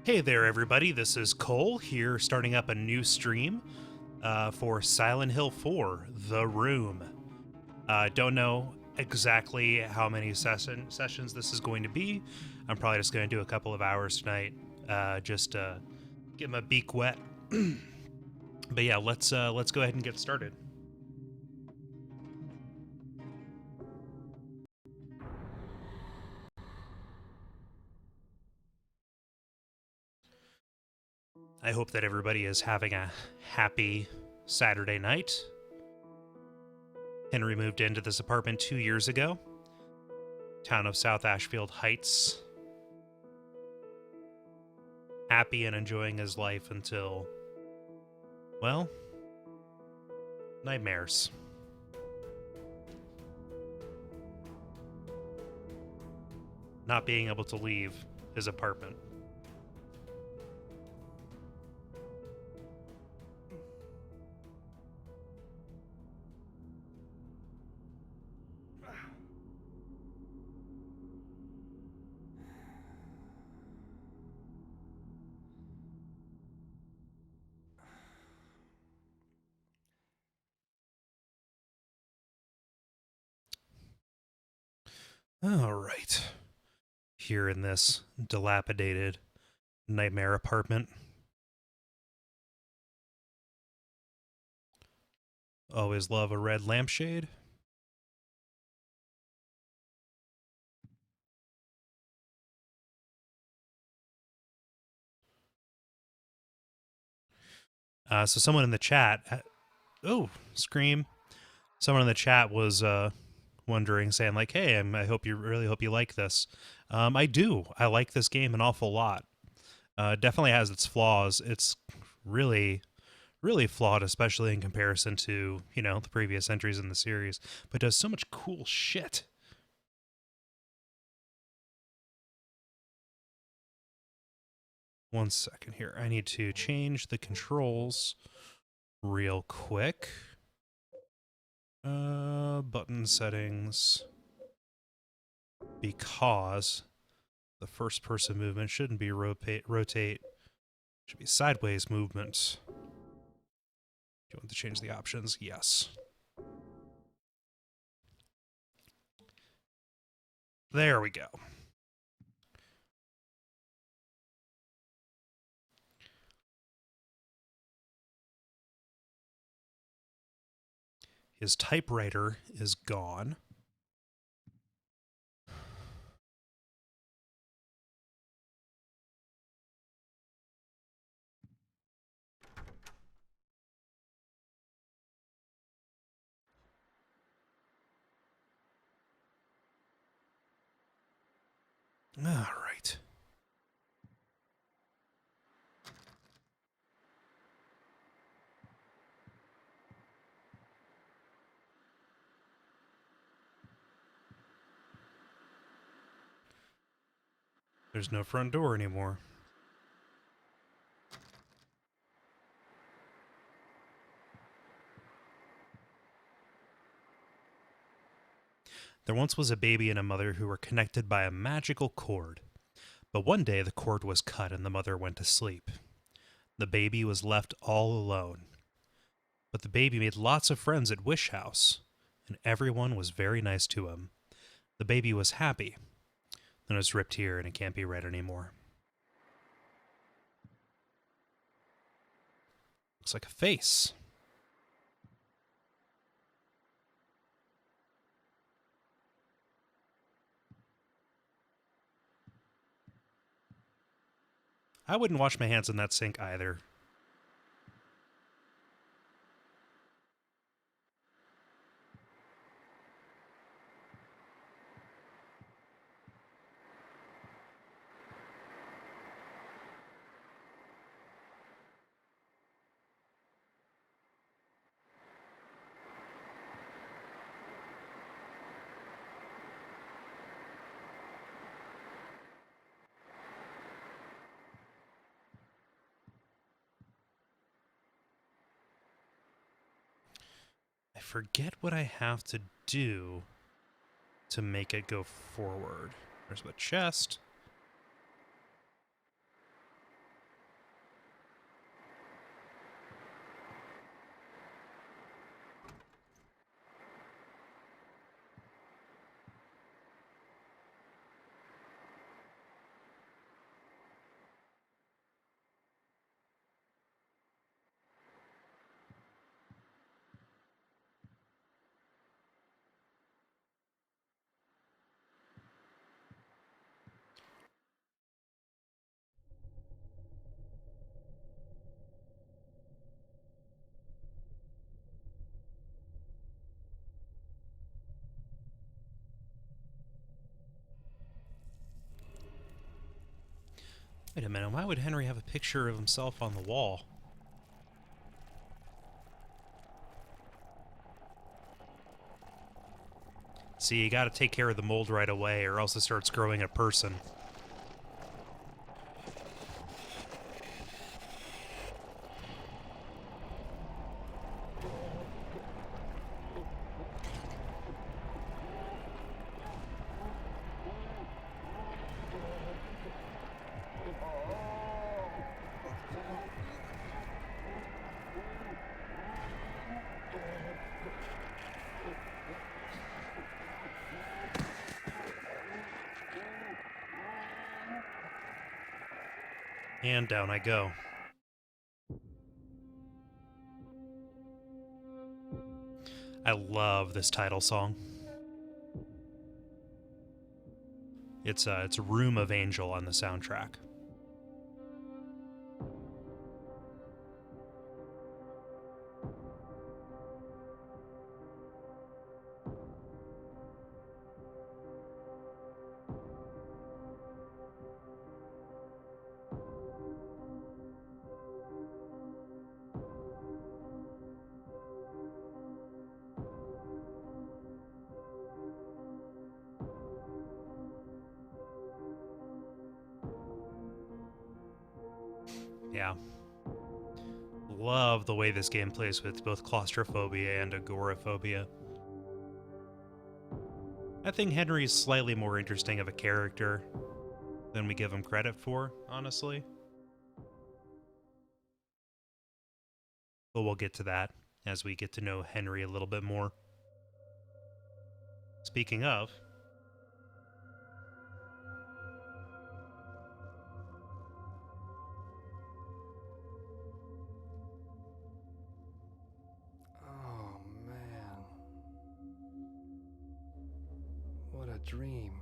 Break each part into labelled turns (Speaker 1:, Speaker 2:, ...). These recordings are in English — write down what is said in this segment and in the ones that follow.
Speaker 1: Hey there, everybody. This is Kole here, starting up a new stream for Silent Hill 4 The Room. Don't know exactly how many sessions this is going to be. I'm probably just going to do a couple of hours tonight, just to get my beak wet. But yeah, let's go ahead and get started. I hope that everybody is having a happy Saturday night. Henry moved into this apartment 2 years ago. Town of South Ashfield Heights. Happy and enjoying his life until, well, nightmares. Not being able to leave his apartment. All right. Here in this dilapidated nightmare apartment. Always love a red lampshade. So someone in the chat, scream. Someone in the chat was wondering, saying like, "Hey, I really hope you like this." I do. I like this game an awful lot. Definitely has its flaws. It's really, really flawed, especially in comparison to the previous entries in the series. But does so much cool shit. One second here. I need to change the controls real quick. Button settings. Because the first person movement shouldn't be rotate. Should be sideways movement. Do you want to change the options? Yes. There we go. His typewriter is gone. All right. There's no front door anymore. There once was a baby and a mother who were connected by a magical cord. But one day the cord was cut and the mother went to sleep. The baby was left all alone. But the baby made lots of friends at Wish House, and everyone was very nice to him. The baby was happy. Then it's ripped here and it can't be read anymore. Looks like a face. I wouldn't wash my hands in that sink either. I forget what I have to do to make it go forward. There's the chest. Wait a minute, why would Henry have a picture of himself on the wall? See, you gotta take care of the mold right away, or else it starts growing a person. And down I go. I love this title song. It's Room of Angel on the soundtrack. Yeah. Love the way this game plays with both claustrophobia and agoraphobia. I think Henry's slightly more interesting of a character than we give him credit for, honestly. But we'll get to that as we get to know Henry a little bit more. Speaking of,
Speaker 2: Oh, man. What a dream.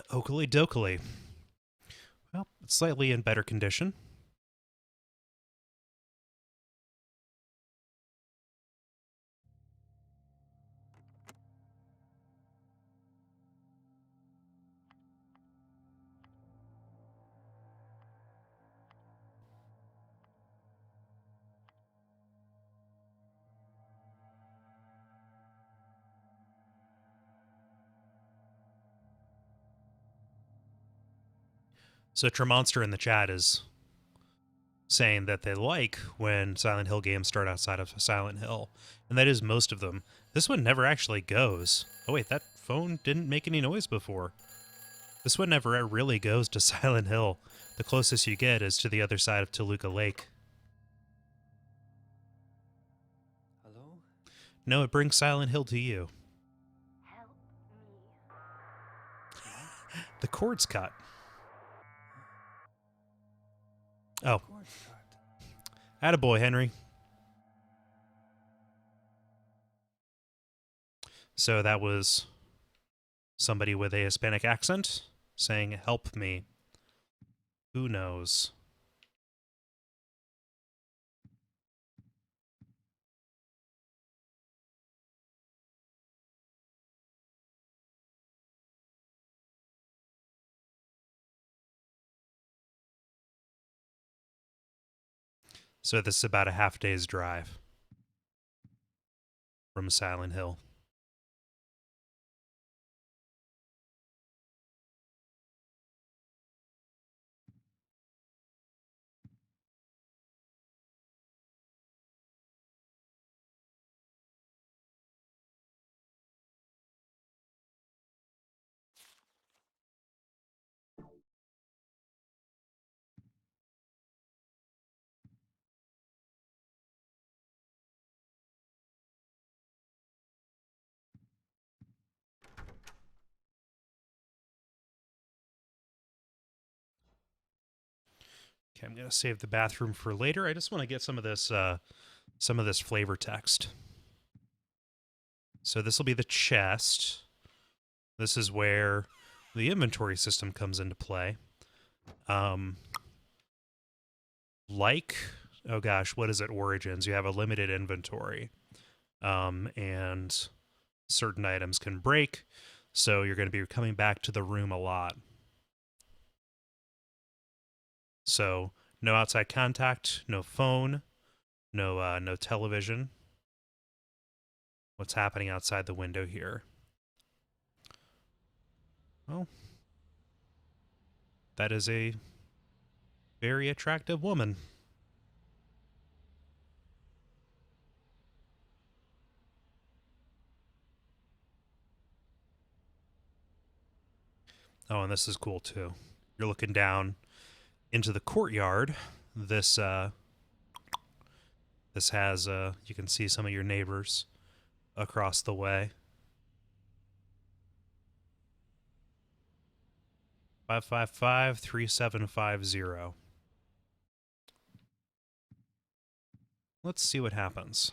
Speaker 1: Oakley Dokley. Well, it's slightly in better condition. So Tremonster in the chat is saying that they like when Silent Hill games start outside of Silent Hill, and that is most of them. This one never actually goes. Oh wait, that phone didn't make any noise before. This one never really goes to Silent Hill. The closest you get is to the other side of Toluca Lake.
Speaker 2: Hello?
Speaker 1: No, it brings Silent Hill to you.
Speaker 3: Help me.
Speaker 1: The cord's cut. Oh,
Speaker 2: Cord's cut.
Speaker 1: attaboy, Henry. So that was somebody with a Hispanic accent saying, "Help me." Who knows? So this is about a half day's drive from Silent Hill. Okay, I'm gonna save the bathroom for later. I just want to get some of this flavor text. So this will be the chest. This is where the inventory system comes into play. Um, like, oh gosh, what is it? Origins. You have a limited inventory, and certain items can break, so you're going to be coming back to the room a lot. So, no outside contact, no phone, no television. What's happening outside the window here? Well, that is a very attractive woman. Oh, and this is cool too. You're looking down into the courtyard. This this has you can see some of your neighbors across the way. 555-3750. Let's see what happens.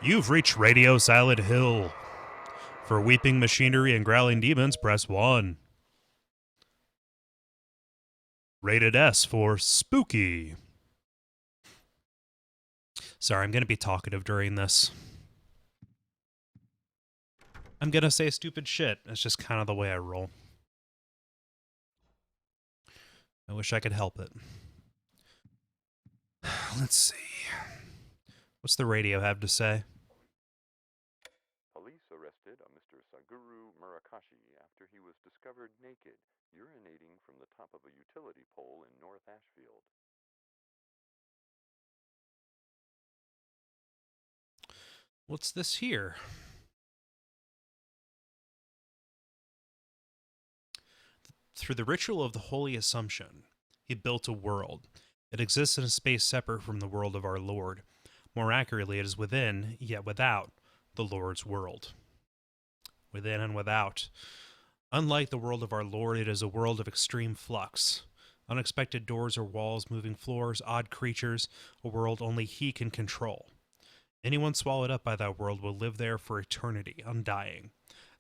Speaker 1: You've reached Radio Silent Hill. For weeping machinery and growling demons, press 1. Rated S for spooky. Sorry, I'm going to be talkative during this. I'm going to say stupid shit. It's just kind of the way I roll. I wish I could help it. Let's see. What's the radio have to say?
Speaker 3: Police arrested a Mr. Saguru Murakashi after he was discovered naked, urinating from the top of a utility pole in North Ashfield.
Speaker 1: What's this here? Through the ritual of the Holy Assumption, he built a world. It exists in a space separate from the world of our Lord. More accurately, it is within, yet without, the Lord's world. Within and without. Unlike the world of our Lord, it is a world of extreme flux. Unexpected doors or walls, moving floors, odd creatures, a world only he can control. Anyone swallowed up by that world will live there for eternity, undying.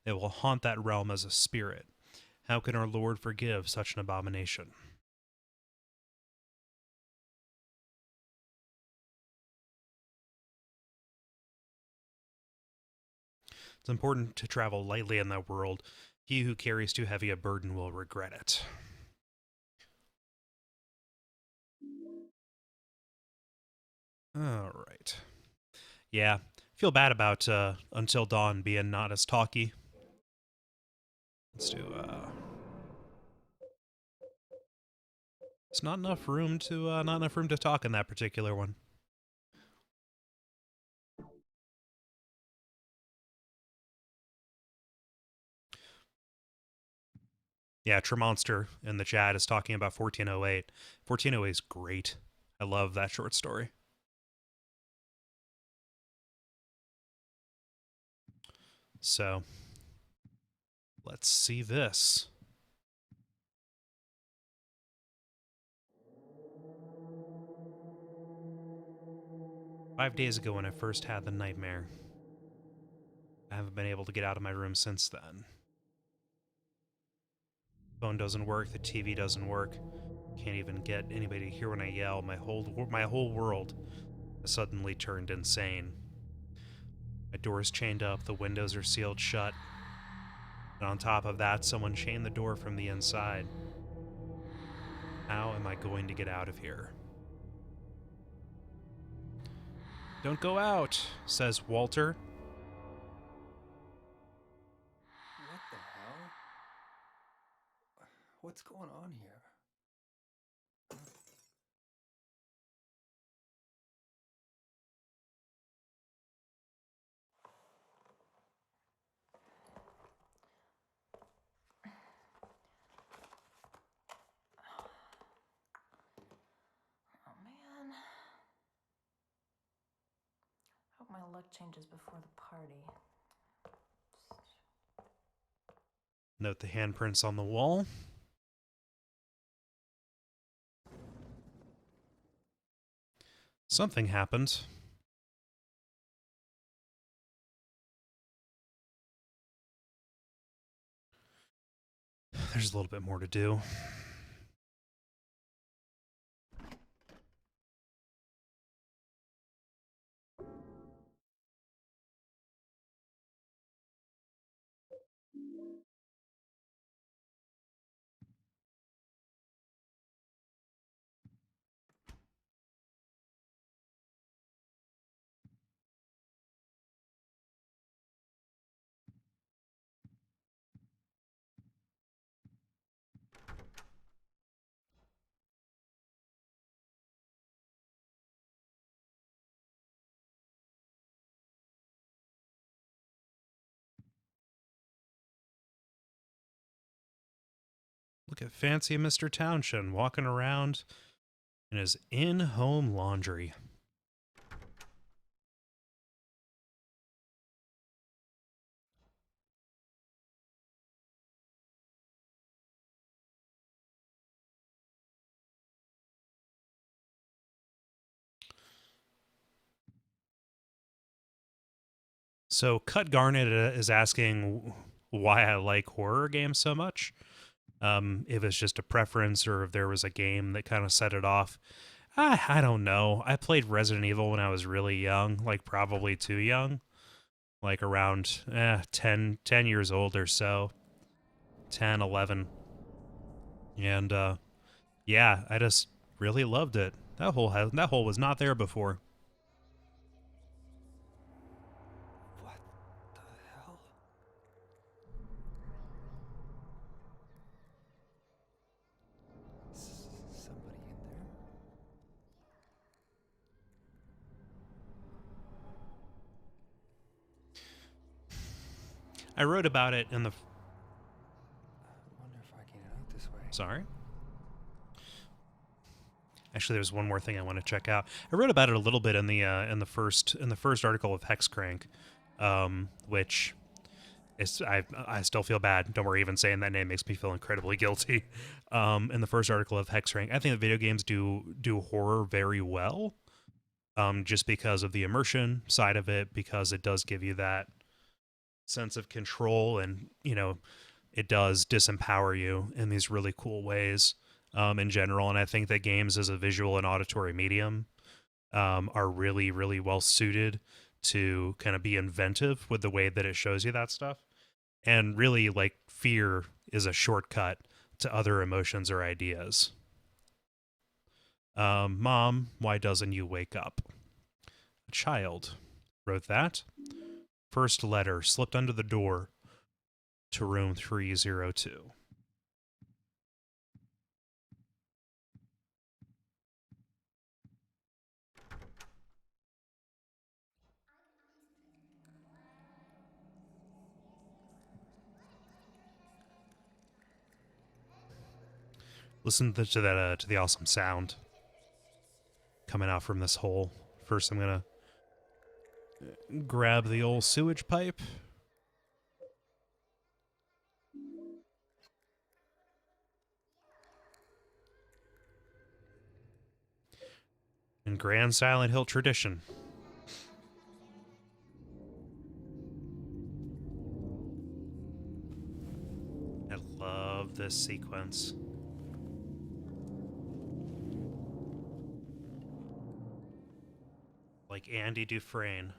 Speaker 1: They will haunt that realm as a spirit. How can our Lord forgive such an abomination? It's important to travel lightly in that world. He who carries too heavy a burden will regret it. All right. Yeah, feel bad about Until Dawn being not as talky. Let's do it's not enough room to talk in that particular one. Yeah, Tremonster in the chat is talking about 1408. 1408 is great. I love that short story. So, let's see this. Five days ago when I first had the nightmare. I haven't been able to get out of my room since then. Phone doesn't work, the TV doesn't work. Can't even get anybody to hear when I yell. My whole world has suddenly turned insane. My door is chained up, the windows are sealed shut. And on top of that, someone chained the door from the inside. How am I going to get out of here? Don't go out, says Walter.
Speaker 2: What the hell? What's going on here?
Speaker 4: how luck changes before the party.
Speaker 1: Note the handprints on the wall. Something happened. There's a little bit more to do. Look at fancy Mr. Townshend walking around in his in-home laundry. So Cut Garnet is asking why I like horror games so much. If it's just a preference or if there was a game that kind of set it off. I don't know. I played Resident Evil when I was really young, like probably too young, like around 10 years old or so, 10, 11. And yeah, I just really loved it. That hole was not there before.
Speaker 2: What the hell? Somebody in there?
Speaker 1: I wrote about it in the
Speaker 2: I wonder if I can get out this way.
Speaker 1: sorry. Actually, there's one more thing I want to check out. I wrote about it a little bit in the first article of Hexcrank, which is I still feel bad. Don't worry, even saying that name makes me feel incredibly guilty. In the first article of Hexcrank, I think that video games do horror very well, just because of the immersion side of it, because it does give you that sense of control, and it does disempower you in these really cool ways. In general, and I think that games as a visual and auditory medium are really, really well suited to kind of be inventive with the way that it shows you that stuff. And really, like, fear is a shortcut to other emotions or ideas. Mom, why doesn't you wake up? A child wrote that. First letter slipped under the door to room 302. Listen to that to the awesome sound coming out from this hole. First, I'm gonna grab the old sewage pipe. In grand Silent Hill tradition. I love this sequence. Like Andy Dufresne.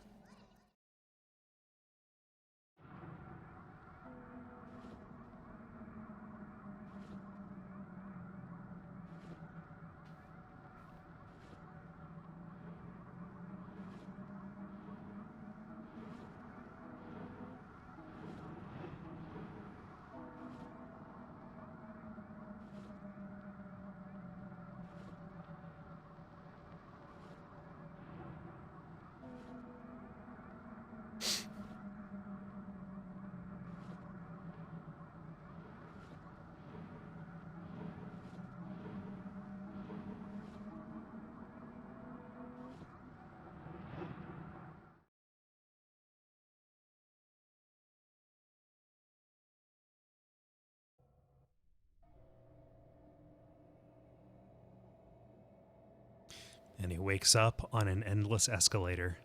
Speaker 1: And he wakes up on an endless escalator.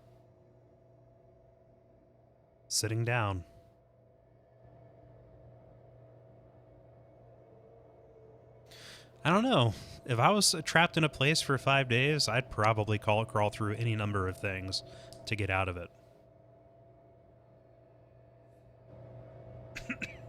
Speaker 1: Sitting down. I don't know. If I was trapped in a place for 5 days, I'd probably crawl through any number of things to get out of it.
Speaker 2: What the hell?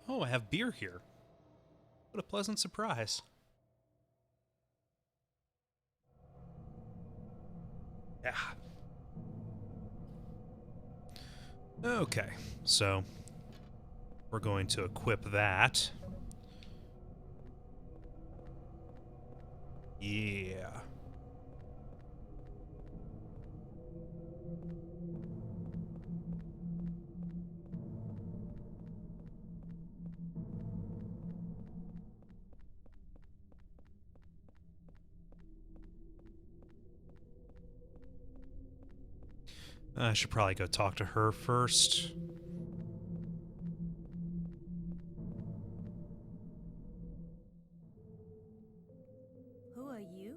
Speaker 1: Oh, I have beer here. What a pleasant surprise. Yeah. Okay, so we're going to equip that. Yeah. I should probably go talk to her first.
Speaker 4: Who are you?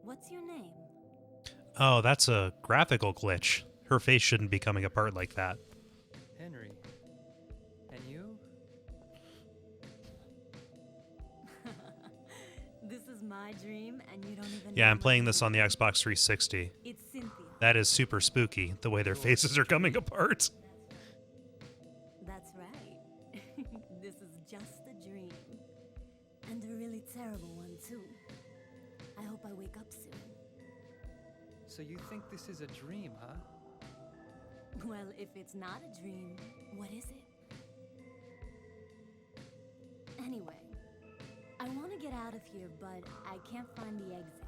Speaker 4: What's your name?
Speaker 1: Oh, that's a graphical glitch. Her face shouldn't be coming apart like that.
Speaker 2: Henry. And you?
Speaker 4: This is my dream, and you don't even
Speaker 1: Yeah,
Speaker 4: know
Speaker 1: I'm
Speaker 4: my
Speaker 1: playing this
Speaker 4: name.
Speaker 1: on the Xbox 360.
Speaker 4: It's Cynthia.
Speaker 1: That is super spooky, the way their faces are coming apart.
Speaker 4: That's right. This is just a dream. And a really terrible one, too. I hope I wake up soon.
Speaker 2: So you think this is a dream, huh?
Speaker 4: Well, if it's not a dream, what is it? Anyway, I want to get out of here, but I can't find the exit.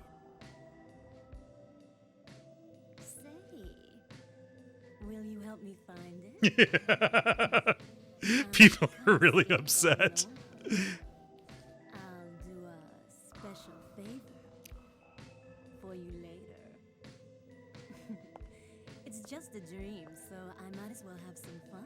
Speaker 4: Say, will you help me find it?
Speaker 1: People are really upset.
Speaker 4: I'll do a special favor for you later. It's just a dream, so I might as well have some fun.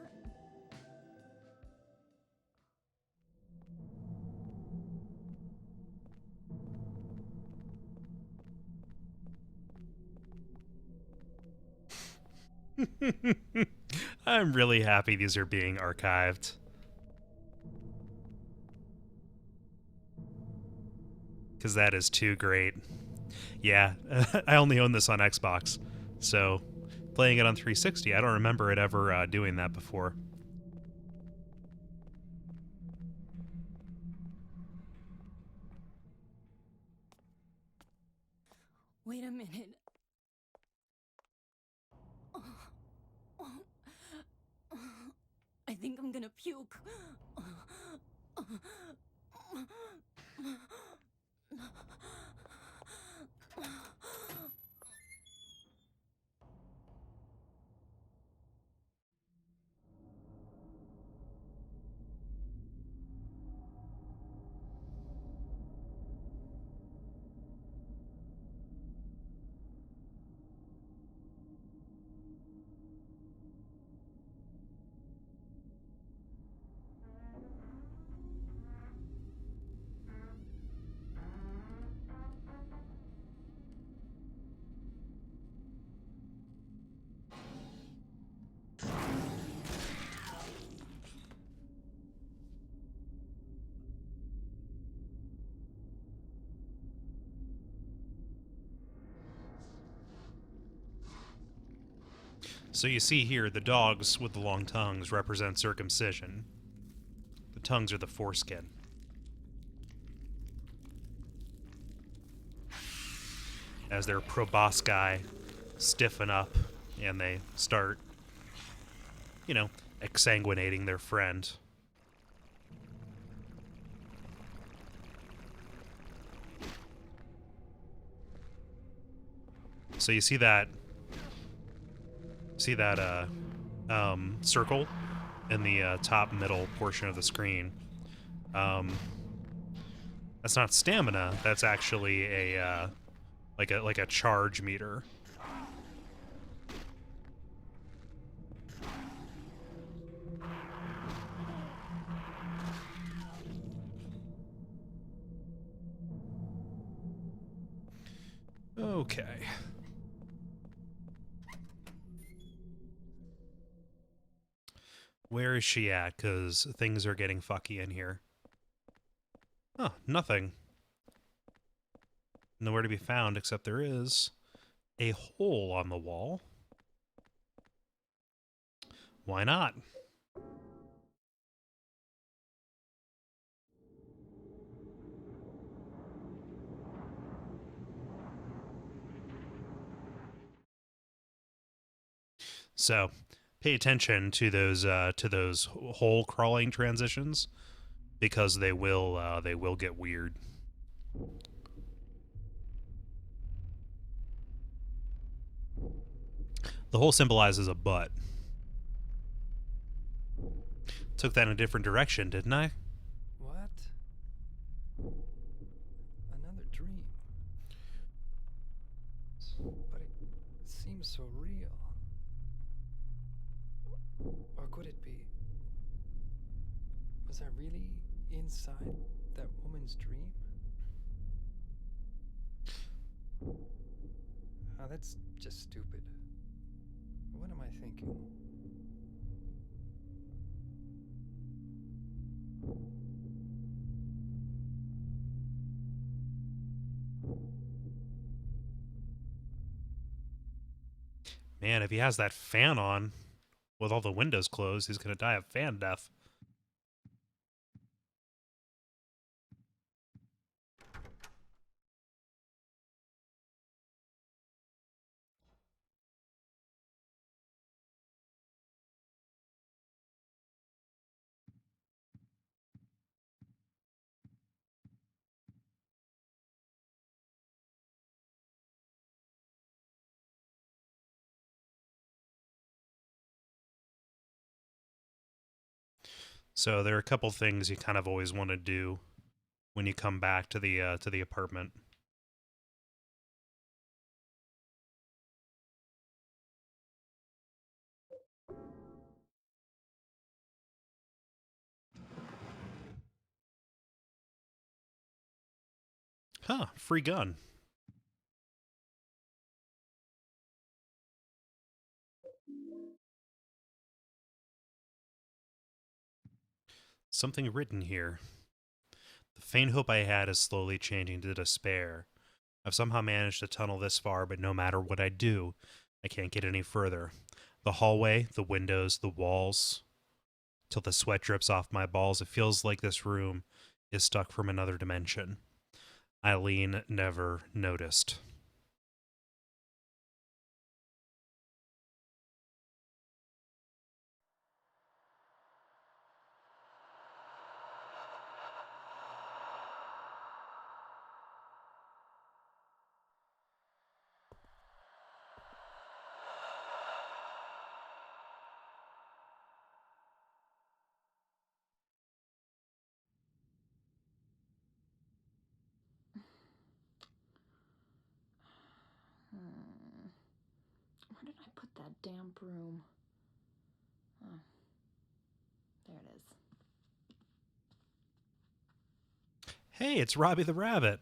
Speaker 1: I'm really happy these are being archived. Because that is too great. Yeah, I only own this on Xbox. So, playing it on 360, I don't remember it ever doing that before.
Speaker 4: Wait a minute. I think I'm gonna puke.
Speaker 1: So you see here, the dogs with the long tongues represent circumcision. The tongues are the foreskin. As their proboscis stiffen up and they start, exsanguinating their friend. So you see that circle in the top middle portion of the screen. That's not stamina. That's actually a like a charge meter. Okay. Where is she at? Because things are getting fucky in here. Oh, nothing. Nowhere to be found, except there is a hole on the wall. Why not? So, pay attention to those hole crawling transitions because they will get weird. The hole symbolizes a butt. Took that in a different direction, didn't I?
Speaker 2: What? Another dream. But it seems so real. Or could it be? Was I really inside that woman's dream? Oh, that's just stupid. What am I thinking?
Speaker 1: Man, if he has that fan on with all the windows closed, he's gonna die of fan death. So there are a couple things you kind of always want to do when you come back to the apartment. Huh, free gun. Something written here. The faint hope I had is slowly changing to despair. I've somehow managed to tunnel this far, but no matter what I do, I can't get any further. The hallway, the windows, the walls, till the sweat drips off my balls. It feels like this room is stuck from another dimension. Eileen never noticed.
Speaker 5: Where did I put that damn broom? Oh, there it is.
Speaker 1: Hey, it's Robbie the Rabbit.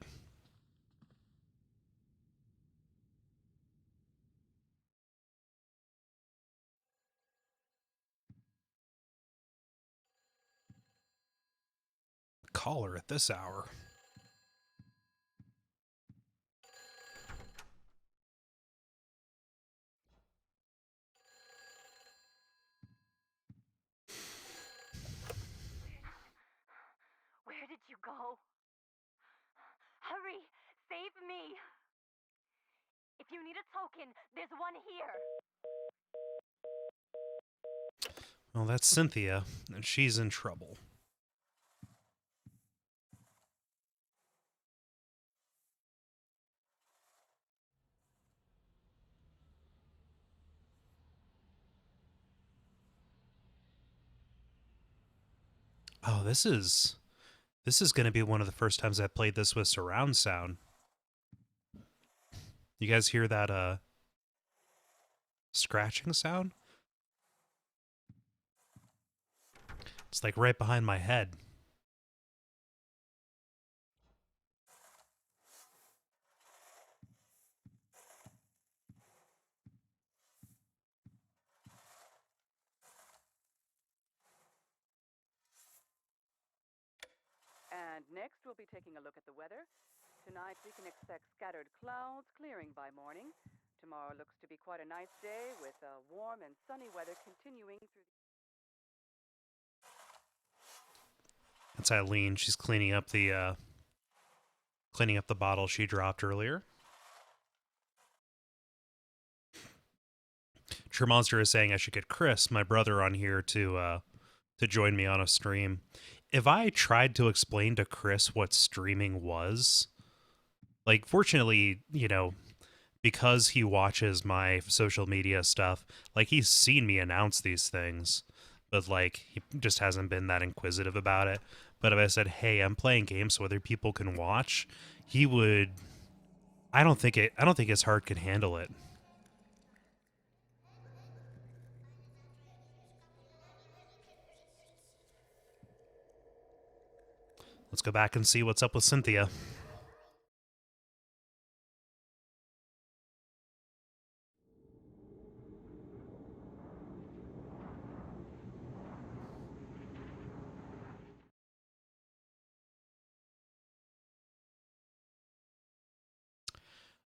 Speaker 1: Caller at this hour.
Speaker 4: Where did you go? Hurry! Save me! If you need a token, there's one here.
Speaker 1: Well, that's Cynthia, and she's in trouble. Oh, this is This is going to be one of the first times I've played this with surround sound. You guys hear that scratching sound? It's like right behind my head.
Speaker 6: And next, we'll be taking a look at the weather. Tonight, we can expect scattered clouds clearing by morning. Tomorrow looks to be quite a nice day with warm and sunny weather continuing through.
Speaker 1: That's Eileen. She's cleaning up the bottle she dropped earlier. True Monster is saying I should get Chris, my brother, on here to join me on a stream. If I tried to explain to Chris what streaming was, like, fortunately, you know, because he watches my social media stuff, like, he's seen me announce these things, but, like, he just hasn't been that inquisitive about it. But if I said, hey, I'm playing games so other people can watch, he would. I don't think his heart could handle it. Let's go back and see what's up with Cynthia.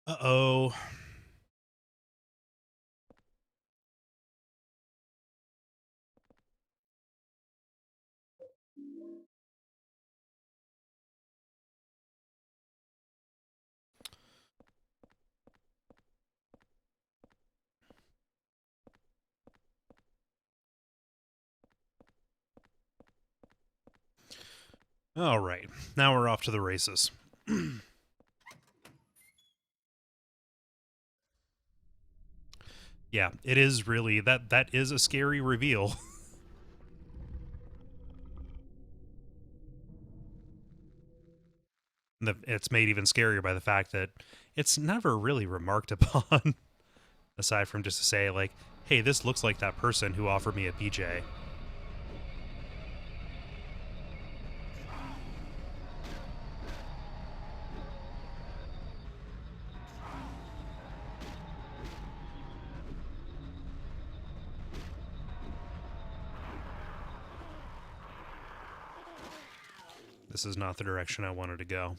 Speaker 1: Uh-oh. All right. Now we're off to the races. Yeah, it is really that is a scary reveal. It's made even scarier by the fact that it's never really remarked upon, aside from just to say, like, hey, this looks like that person who offered me a PJ. This is not the direction I wanted to go.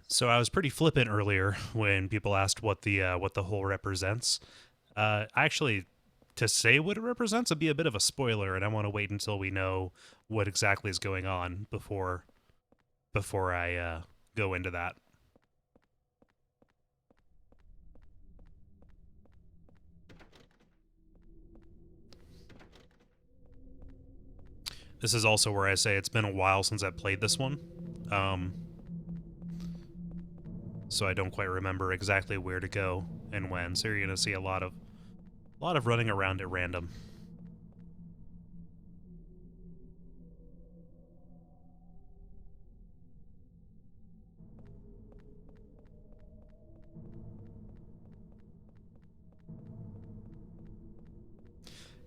Speaker 1: So I was pretty flippant earlier when people asked what the hole represents. Actually, to say what it represents would be a bit of a spoiler, and I want to wait until we know what exactly is going on before I go into that. This is also where I say it's been a while since I played this one. So I don't quite remember exactly where to go and when. So you're gonna see a lot of running around at random.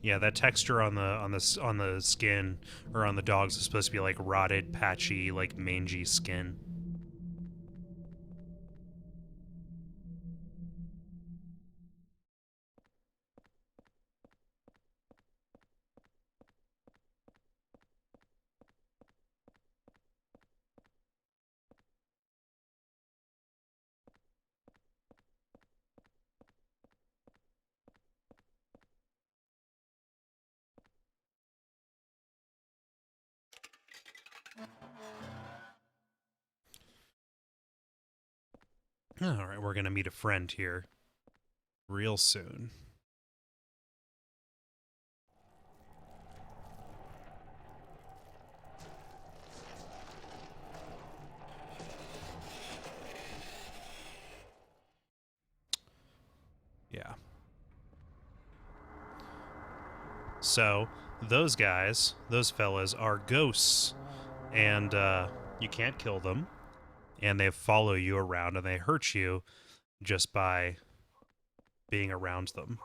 Speaker 1: Yeah, that texture on the skin or on the dogs is supposed to be like rotted, patchy, like mangy skin. All right, we're going to meet a friend here real soon. Yeah. So, those guys, those fellas, are ghosts. And you can't kill them. And they follow you around and they hurt you just by being around them.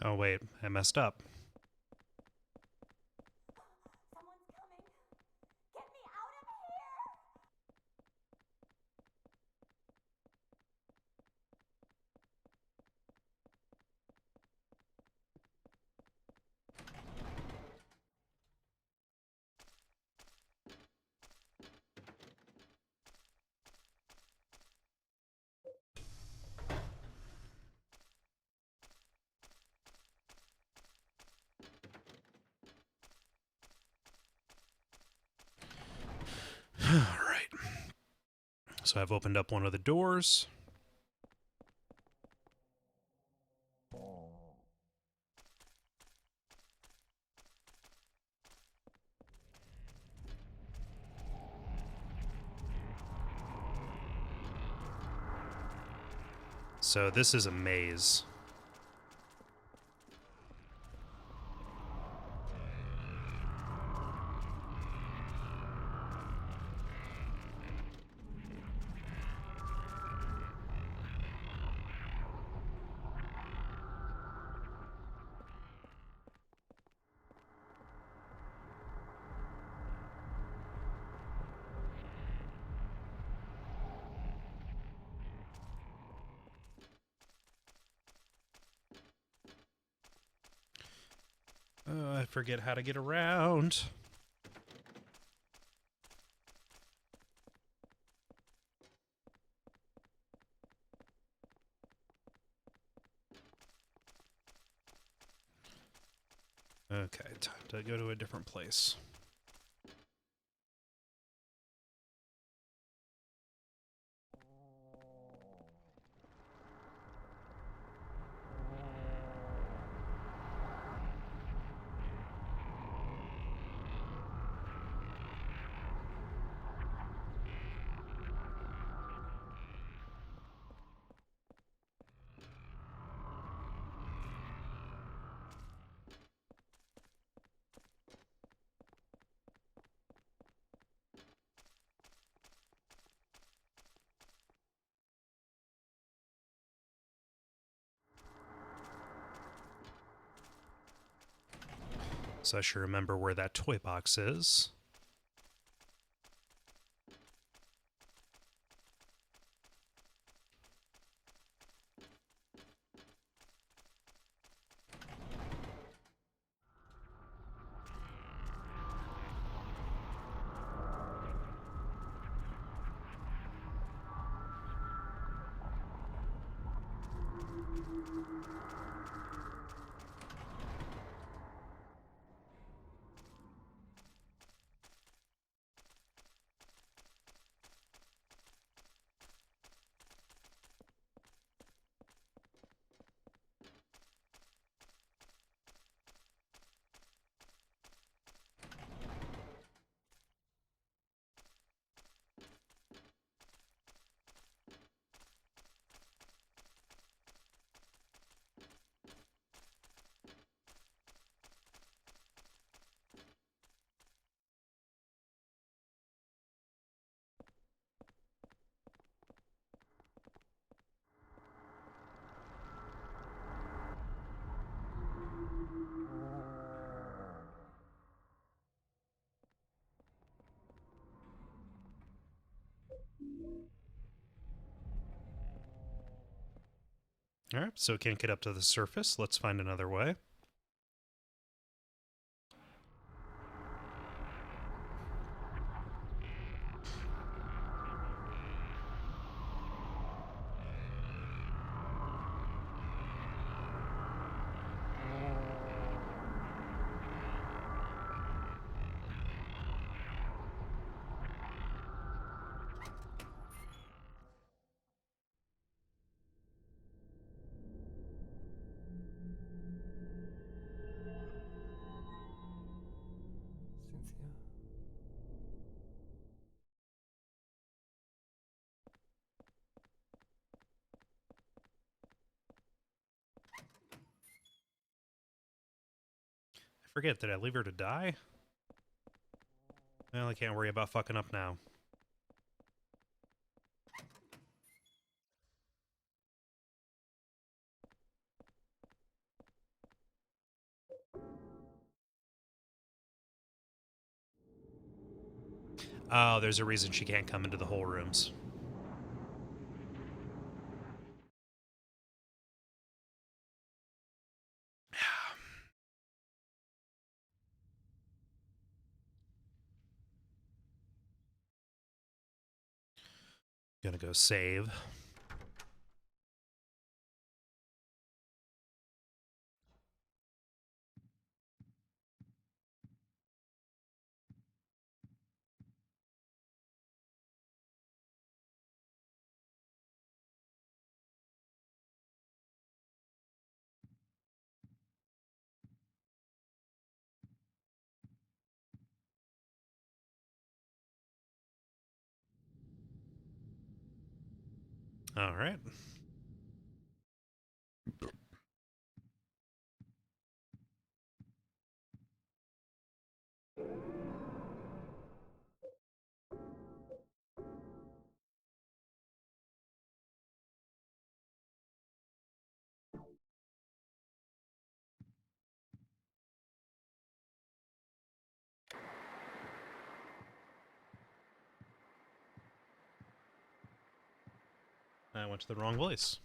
Speaker 1: Oh, wait, I messed up. All right. So I've opened up one of the doors. So this is a maze. I forget how to get around. Okay, time to go to a different place. So I should remember where that toy box is. All right, so it can't get up to the surface. Let's find another way.
Speaker 2: Cynthia?
Speaker 1: I forget, did I leave her to die? Well, I can't worry about fucking up now. Oh, there's a reason she can't come into the whole rooms. Gonna go save. All right. I went to the wrong place.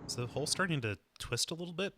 Speaker 1: Is the hole starting to twist a little bit?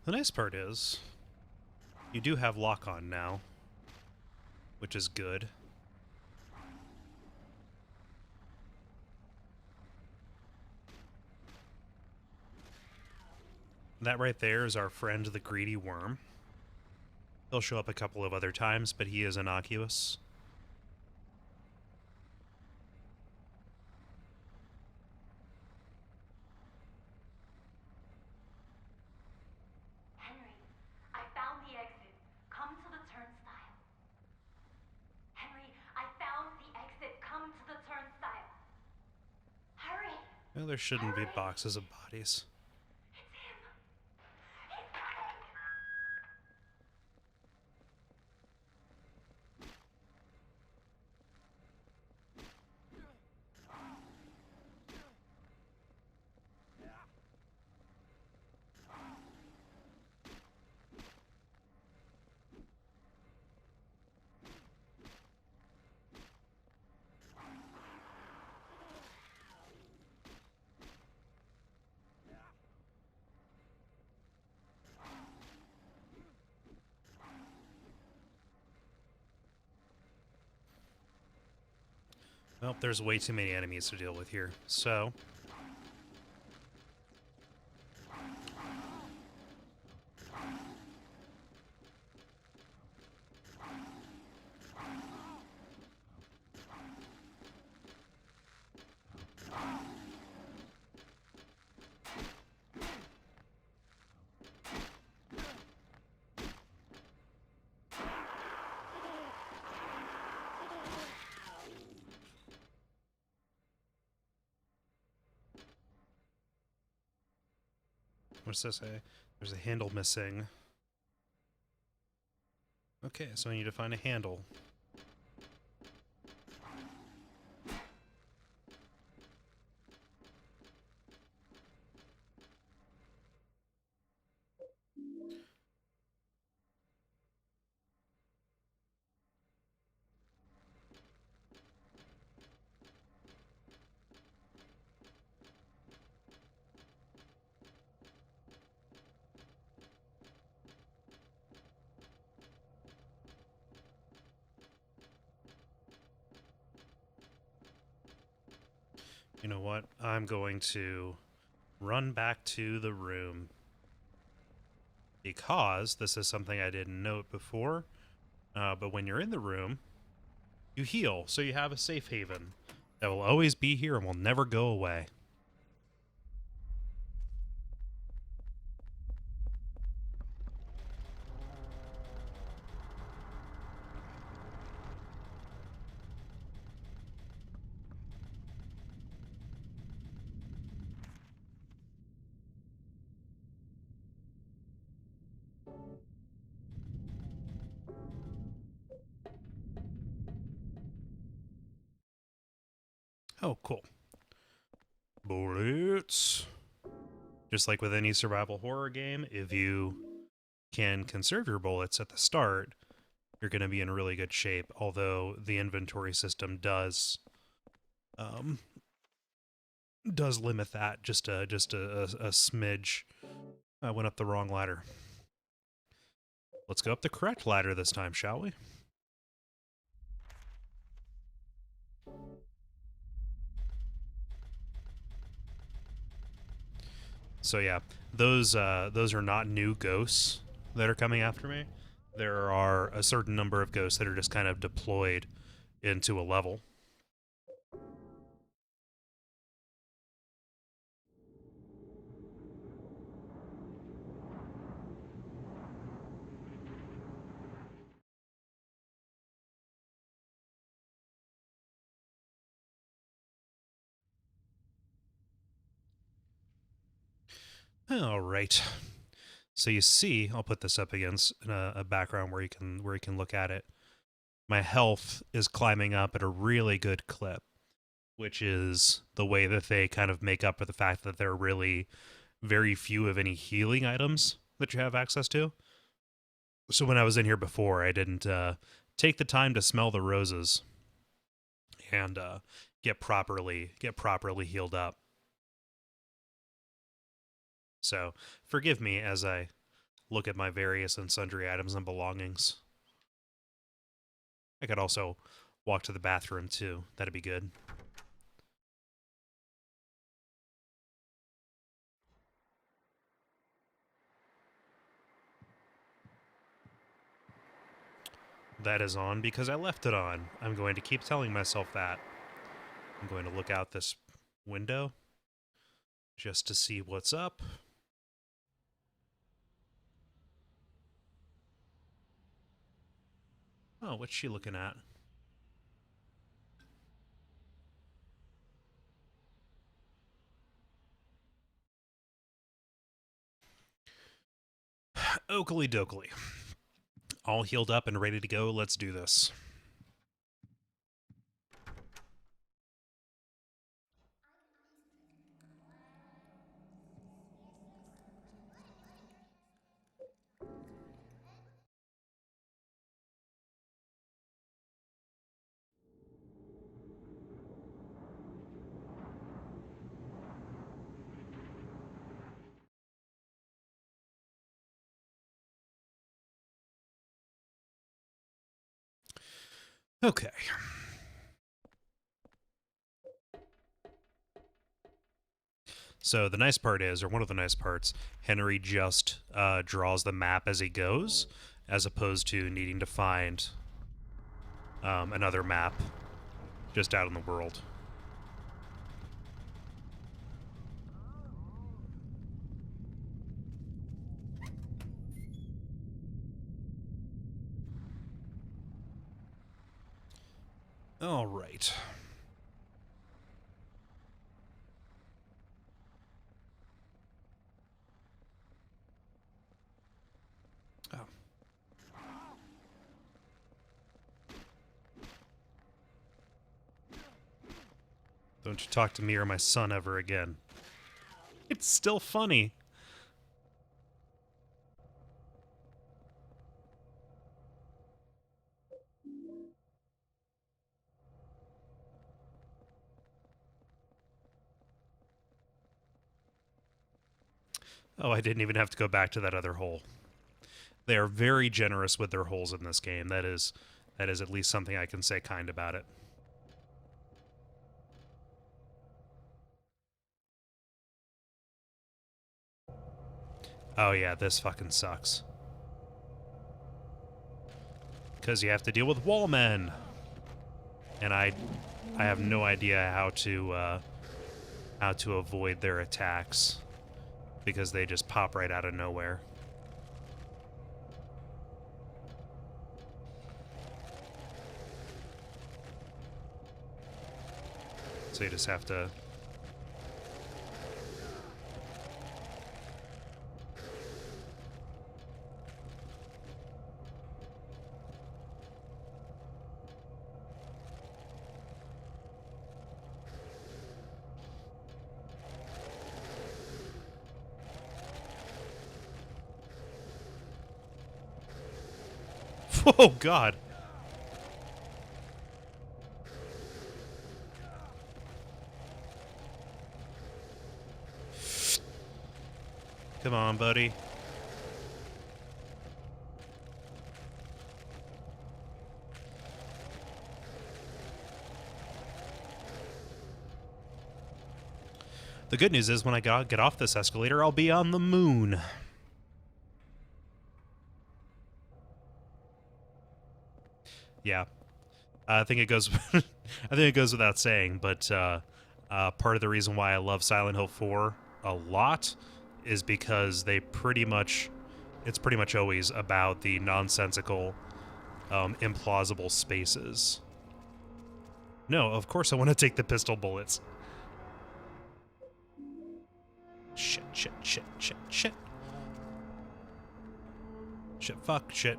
Speaker 1: The nice part is, you do have lock-on now, which is good. That right there is our friend, the greedy worm. He'll show up a couple of other times, but he is innocuous.
Speaker 4: Henry, I found the exit. Come to the turnstile. Henry, I found the exit. Come to the turnstile. Hurry!
Speaker 1: Well, there shouldn't be boxes of bodies.
Speaker 4: It's him! He's coming!
Speaker 1: Well, there's way too many enemies to deal with here, so... What's this say? There's a handle missing. Okay, so I need to find a handle. You know what? I'm going to run back to the room. Because this is something I didn't note before. But when you're in the room, you heal. So you have a safe haven that will always be here and will never go away. Oh, cool. Bullets. Just like with any survival horror game, if you can conserve your bullets at the start, you're going to be in really good shape. Although the inventory system does limit that just a smidge. I went up the wrong ladder. Let's go up the correct ladder this time, shall we? So yeah, those are not new ghosts that are coming after me. There are a certain number of ghosts that are just kind of deployed into a level. All right. So you see, I'll put this up against a background where you can look at it. My health is climbing up at a really good clip, which is the way that they kind of make up for the fact that there are really very few of any healing items that you have access to. So when I was in here before, I didn't take the time to smell the roses and get properly healed up. So forgive me as I look at my various and sundry items and belongings. I could also walk to the bathroom too. That'd be good. That is on because I left it on. I'm going to keep telling myself that. I'm going to look out this window just to see what's up. Oh, what's she looking at? Oakley dokley. All healed up and ready to go. Let's do this. Okay. So the nice part is, or one of the nice parts, Henry just draws the map as he goes, as opposed to needing to find another map just out in the world. All right. Oh. Don't you talk to me or my son ever again. It's still funny. Oh, I didn't even have to go back to that other hole. They are very generous with their holes in this game. That is at least something I can say kind about it. Oh yeah, this fucking sucks. Because you have to deal with wall men. And I have no idea how to avoid their attacks. Because they just pop right out of nowhere. So you just have to... Oh, God. Come on, buddy. The good news is when I get off this escalator, I'll be on the moon. Yeah. I think it goes I think it goes without saying, but part of the reason why I love Silent Hill 4 a lot is because it's pretty much always about the nonsensical, implausible spaces. No, of course I want to take the pistol bullets. Shit, shit, shit, shit, shit. Shit, fuck, shit.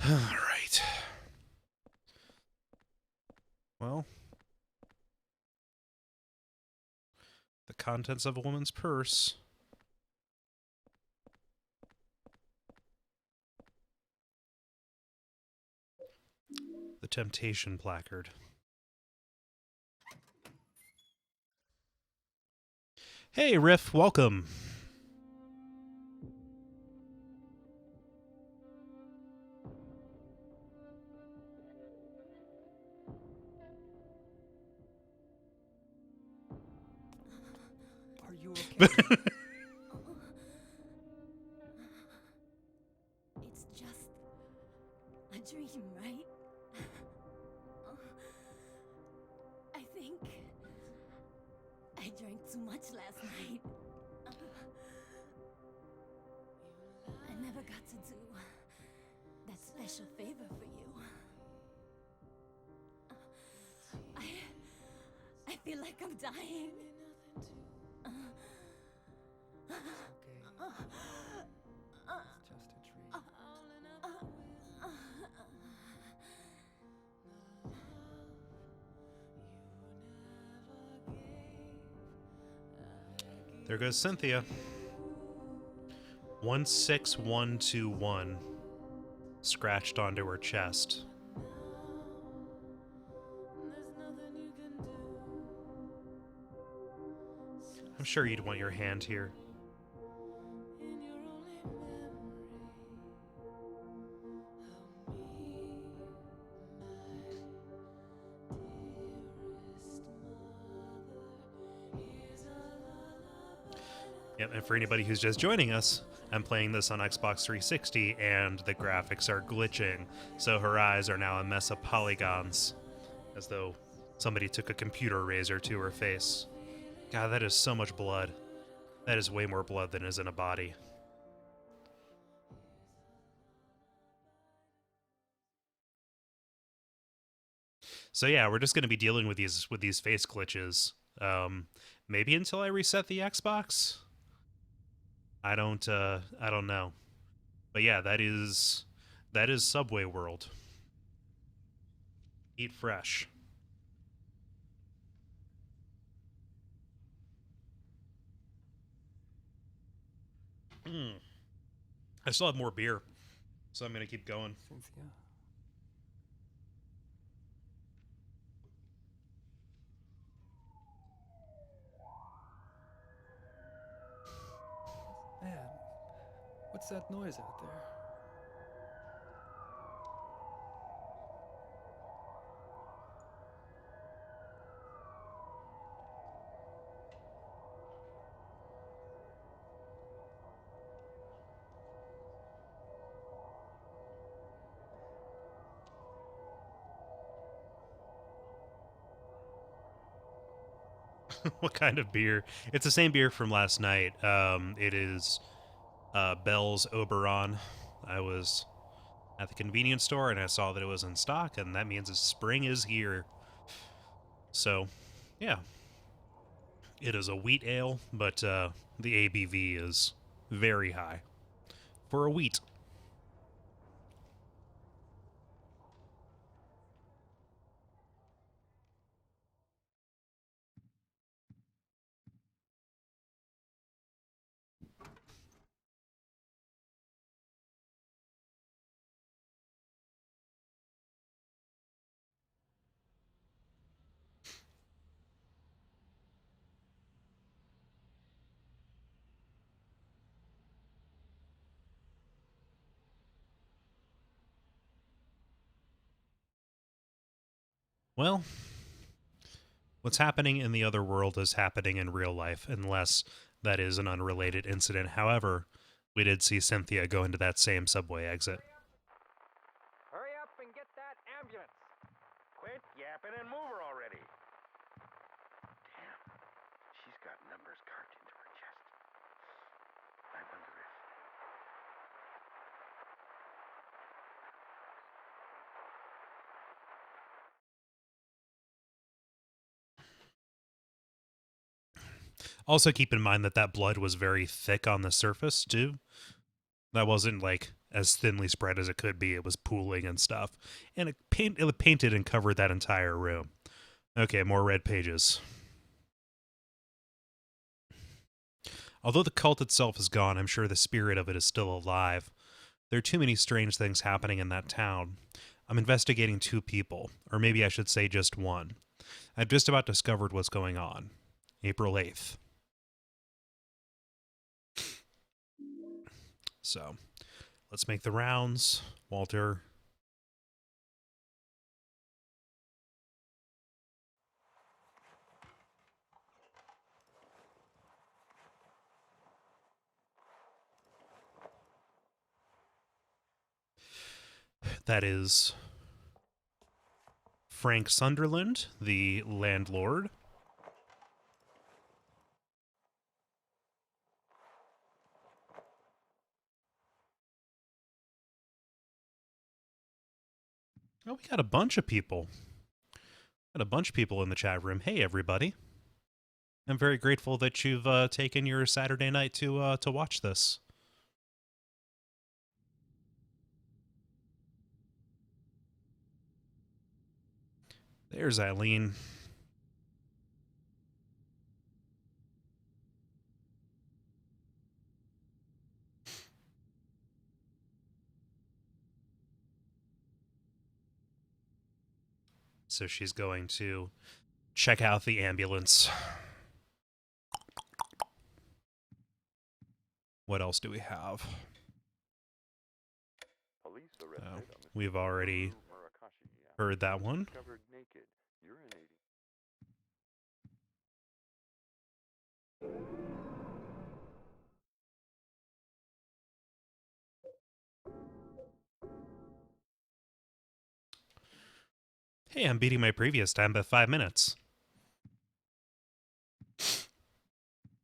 Speaker 1: All right. Well, The contents of a woman's purse. The temptation placard. Hey, Riff, welcome.
Speaker 2: Are you okay?
Speaker 4: It's just a dream, right? I think I drank too much last night. I never got to do that special favor for you. I feel like I'm dying.
Speaker 2: It's okay. It's just a dream.
Speaker 1: There goes Cynthia. 16121 scratched onto her chest. I'm sure you'd want your hand here. Yep, and for anybody who's just joining us, I'm playing this on Xbox 360 and the graphics are glitching, so her eyes are now a mess of polygons, as though somebody took a computer razor to her face. God, that is so much blood. That is way more blood than is in a body. So yeah, we're just going to be dealing with these face glitches. Maybe until I reset the Xbox. I don't know. But yeah, that is Subway World. Eat fresh. I still have more beer, so I'm gonna keep going.
Speaker 2: Cynthia. Man, what's that noise out there?
Speaker 1: What kind of beer? It's the same beer from last night. It is Bell's Oberon. I was at the convenience store and I saw that it was in stock, and that means spring is here. So, yeah. It is a wheat ale, but the ABV is very high for a wheat. Well, what's happening in the other world is happening in real life, unless that is an unrelated incident. However, we did see Cynthia go into that same subway exit.
Speaker 7: Hurry up and get that ambulance. Quit yapping and move her already. Damn, she's got numbers carved into her chest. I wonder if...
Speaker 1: Also, keep in mind that that blood was very thick on the surface, too. That wasn't, like, as thinly spread as it could be. It was pooling and stuff. And it painted and covered that entire room. Okay, more red pages. Although the cult itself is gone, I'm sure the spirit of it is still alive. There are too many strange things happening in that town. I'm investigating 2 people, or maybe I should say just one. I've just about discovered what's going on. April 8th. So, let's make the rounds. Walter. That is Frank Sunderland, the landlord. Oh, we got a bunch of people. Got a bunch of people in the chat room. Hey, everybody. I'm very grateful that you've taken your Saturday night to watch this. There's Eileen. So she's going to check out the ambulance. What else do we have?
Speaker 3: Police arrested a Mr.
Speaker 1: We've already
Speaker 3: Murakashi
Speaker 1: heard that one.
Speaker 3: discovered naked, urinating.
Speaker 1: Hey, I'm beating my previous time by 5 minutes.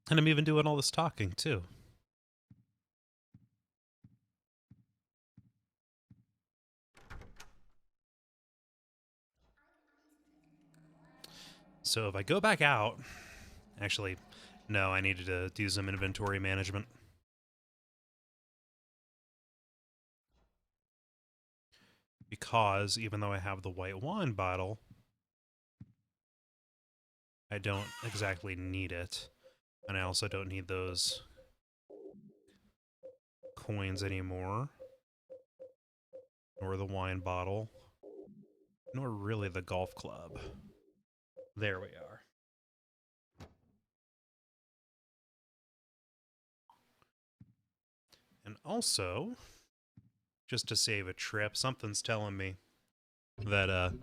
Speaker 1: And I'm even doing all this talking, too. So if I go back out... Actually, no, I needed to do some inventory management. Because even though I have the white wine bottle, I don't exactly need it. And I also don't need those coins anymore. Nor the wine bottle. Nor really the golf club. There we are. And also, just to save a trip, something's telling me that,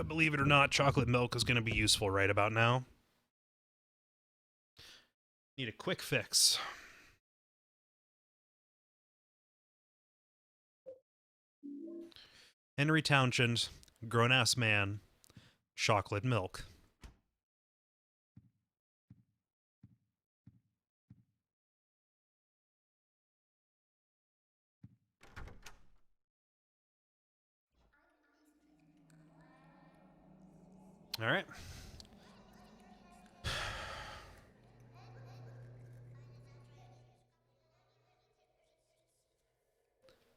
Speaker 1: believe it or not, chocolate milk is going to be useful right about now. Need a quick fix. Henry Townshend, grown-ass man, chocolate milk. All right.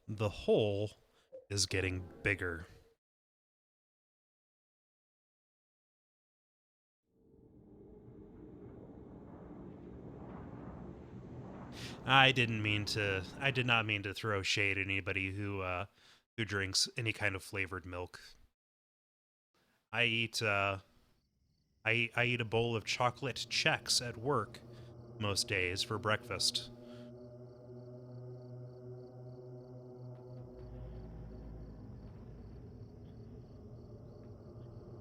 Speaker 1: The hole is getting bigger. I did not mean to throw shade at anybody who drinks any kind of flavored milk. I eat I eat a bowl of chocolate Chex at work most days for breakfast.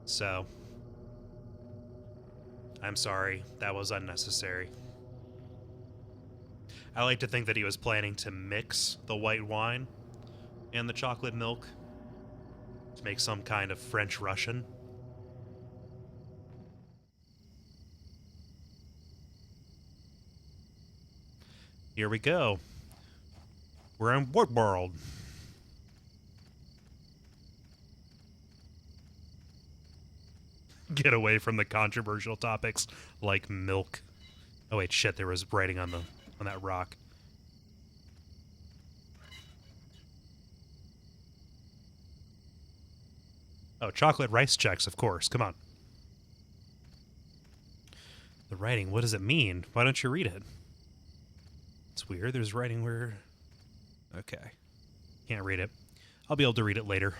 Speaker 1: So, I'm sorry, that was unnecessary. I like to think that he was planning to mix the white wine and the chocolate milk to make some kind of French Russian. Here we go. We're in what world? Get away from the controversial topics like milk. Oh wait, shit, there was writing on that rock. Oh, chocolate rice checks, of course. Come on. The writing, what does it mean? Why don't you read it? It's weird. There's writing where... Okay. Can't read it. I'll be able to read it later.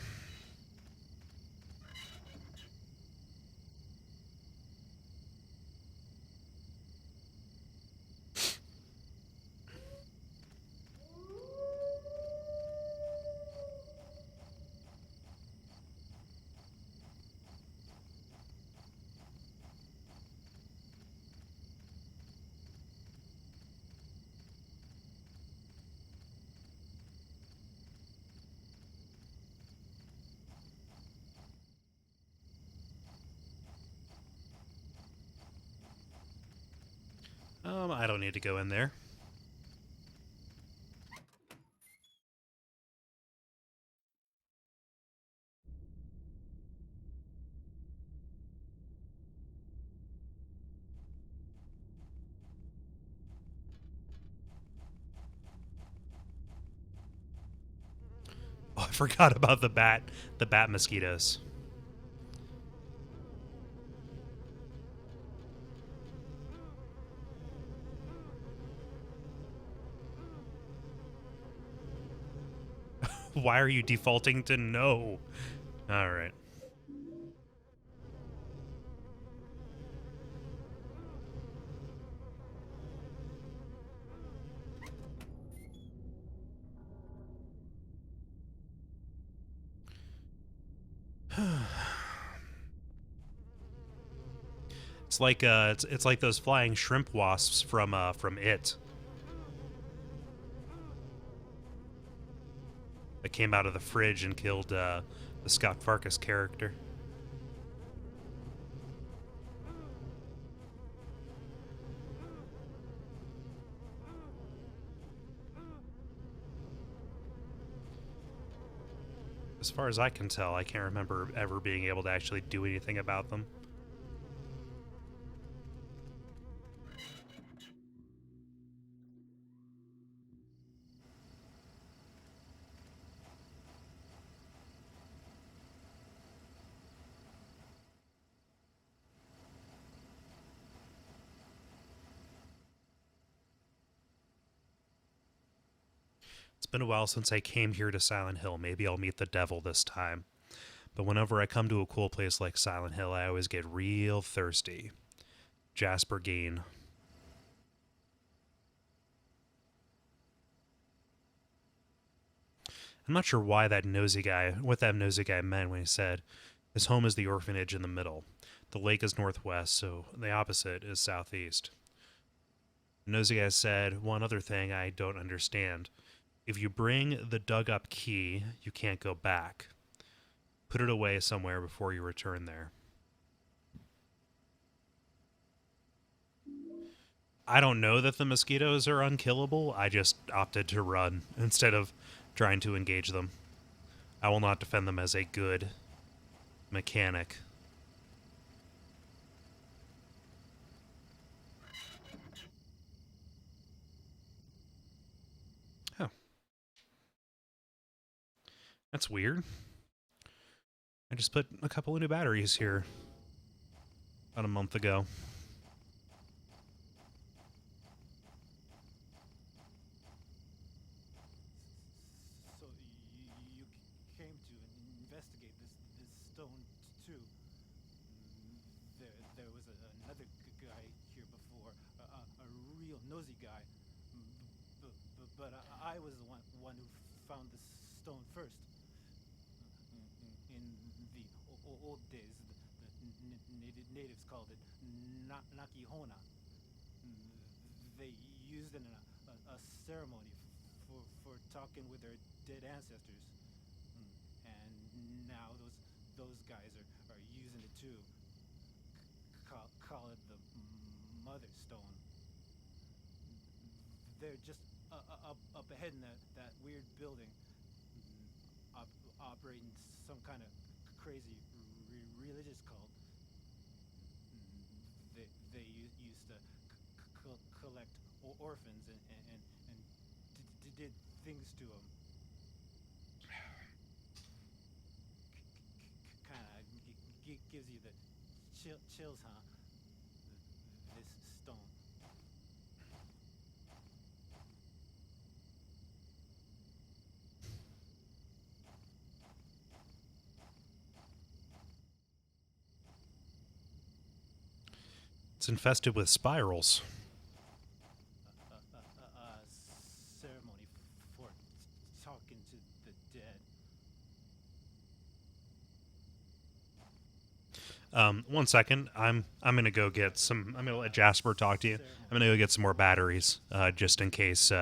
Speaker 1: I don't need to go in there. Oh, I forgot about the bat mosquitoes. Why are you defaulting to no? All right. It's like it's like those flying shrimp wasps from It that came out of the fridge and killed the Scott Farkas character. As far as I can tell, I can't remember ever being able to actually do anything about them. It's been a while since I came here to Silent Hill. Maybe I'll meet the devil this time. But whenever I come to a cool place like Silent Hill, I always get real thirsty. Jasper Gain. I'm not sure what that nosy guy meant when he said his home is the orphanage in the middle. The lake is northwest, so the opposite is southeast. The nosy guy said one other thing I don't understand. If you bring the dug up key, you can't go back. Put it away somewhere before you return there. I don't know that the mosquitoes are unkillable. I just opted to run instead of trying to engage them. I will not defend them as a good mechanic. Oh. That's weird. I just put a couple of new batteries here about a month ago.
Speaker 8: So you came to investigate this stone too. There was another guy here before, a real nosy guy. But I was the one who found the stone first. In the old days, the natives called it Nakihona. They used it in a ceremony for talking with their dead ancestors. And now those guys are using it too. Call it the Mother Stone. They're just up ahead in that weird building, operating some kind of crazy religious cult. They used to collect orphans and did things to them. Kind of gives you the chills, huh? This
Speaker 1: It's infested with spirals.
Speaker 8: Ceremony for talking to the dead.
Speaker 1: One second. I'm gonna go get some. I'm gonna let Jasper talk to you. I'm gonna go get some more batteries, just in case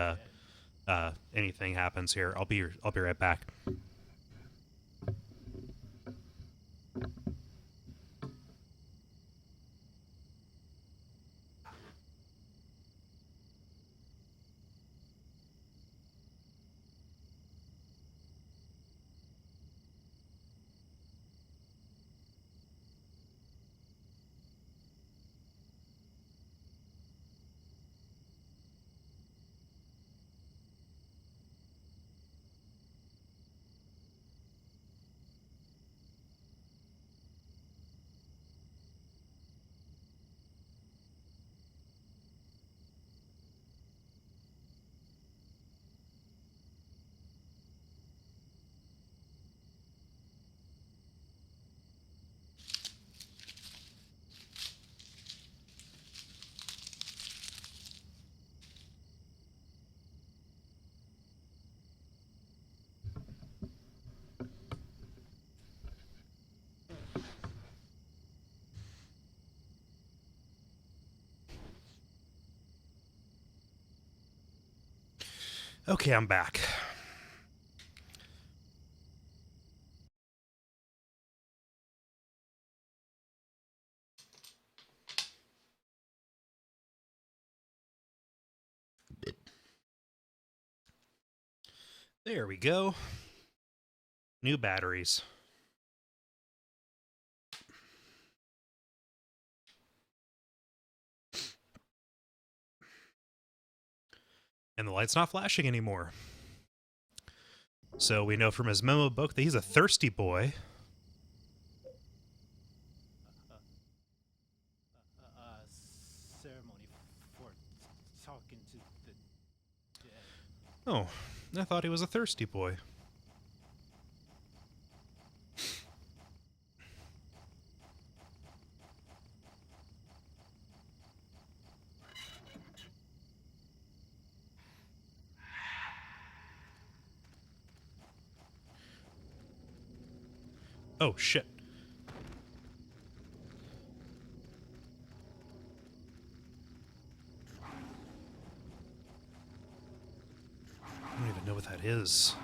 Speaker 1: anything happens here. I'll be right back. Okay, I'm back. There we go. New batteries. And the light's not flashing anymore. So we know from his memo book that he's a thirsty boy.
Speaker 8: Ceremony for talking to the dead.
Speaker 1: Oh, I thought he was a thirsty boy. Oh, shit. I don't even know what that is.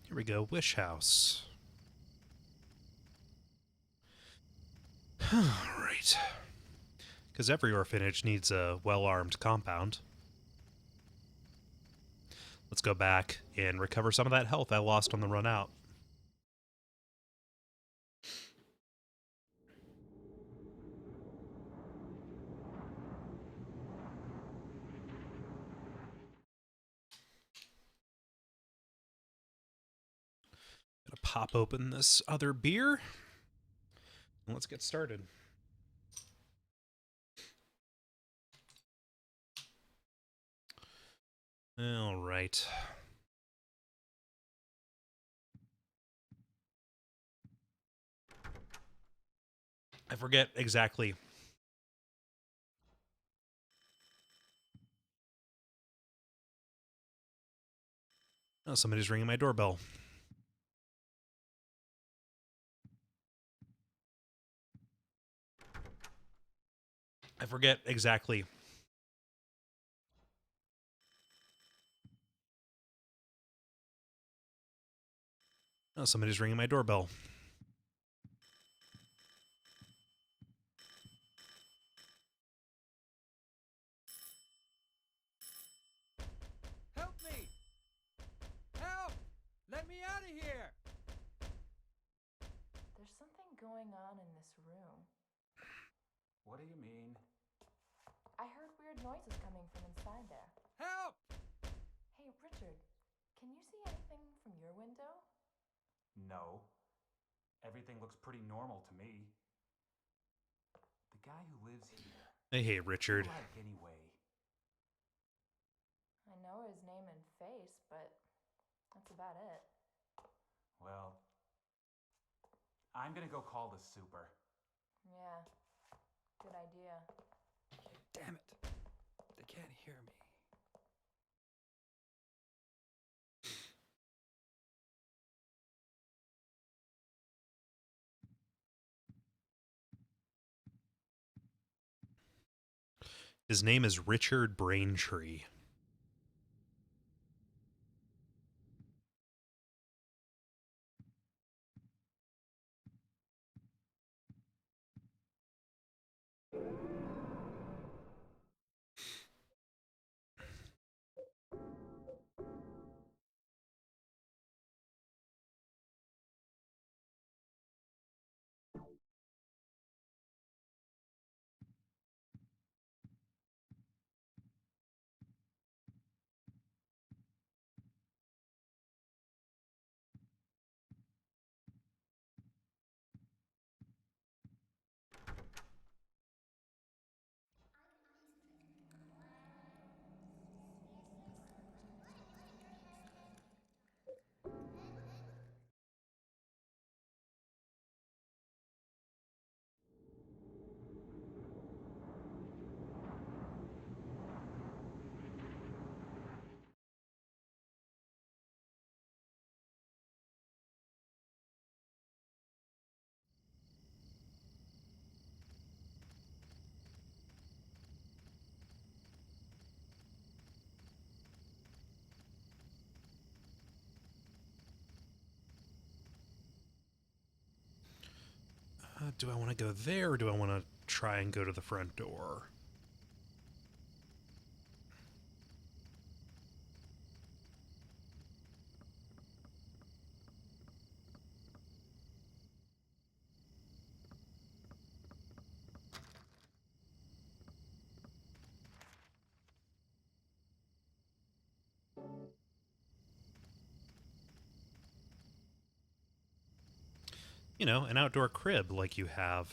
Speaker 1: Here we go, Wish House. Alright. Because every orphanage needs a well-armed compound. Let's go back and recover some of that health I lost on the run out. Gonna pop open this other beer. And let's get started. All right. I forget exactly. Oh, somebody's ringing my doorbell. I forget exactly. Oh, somebody's ringing my doorbell.
Speaker 2: Help me! Help! Let me out of here!
Speaker 5: There's something going on in this room.
Speaker 7: What do you mean?
Speaker 5: I heard weird noises coming from inside there.
Speaker 2: Help!
Speaker 5: Hey, Richard, can you see anything from your window?
Speaker 7: No. Everything looks pretty normal to me. The guy who lives here.
Speaker 1: Hey, Richard.
Speaker 7: What do you like anyway?
Speaker 5: about it.
Speaker 9: Well, I'm gonna go call the super.
Speaker 5: Yeah, good idea.
Speaker 2: Damn it. They can't hear me.
Speaker 1: His name is Richard Braintree. Do I want to go there, or do I want to try and go to the front door? You know, an outdoor crib like you have.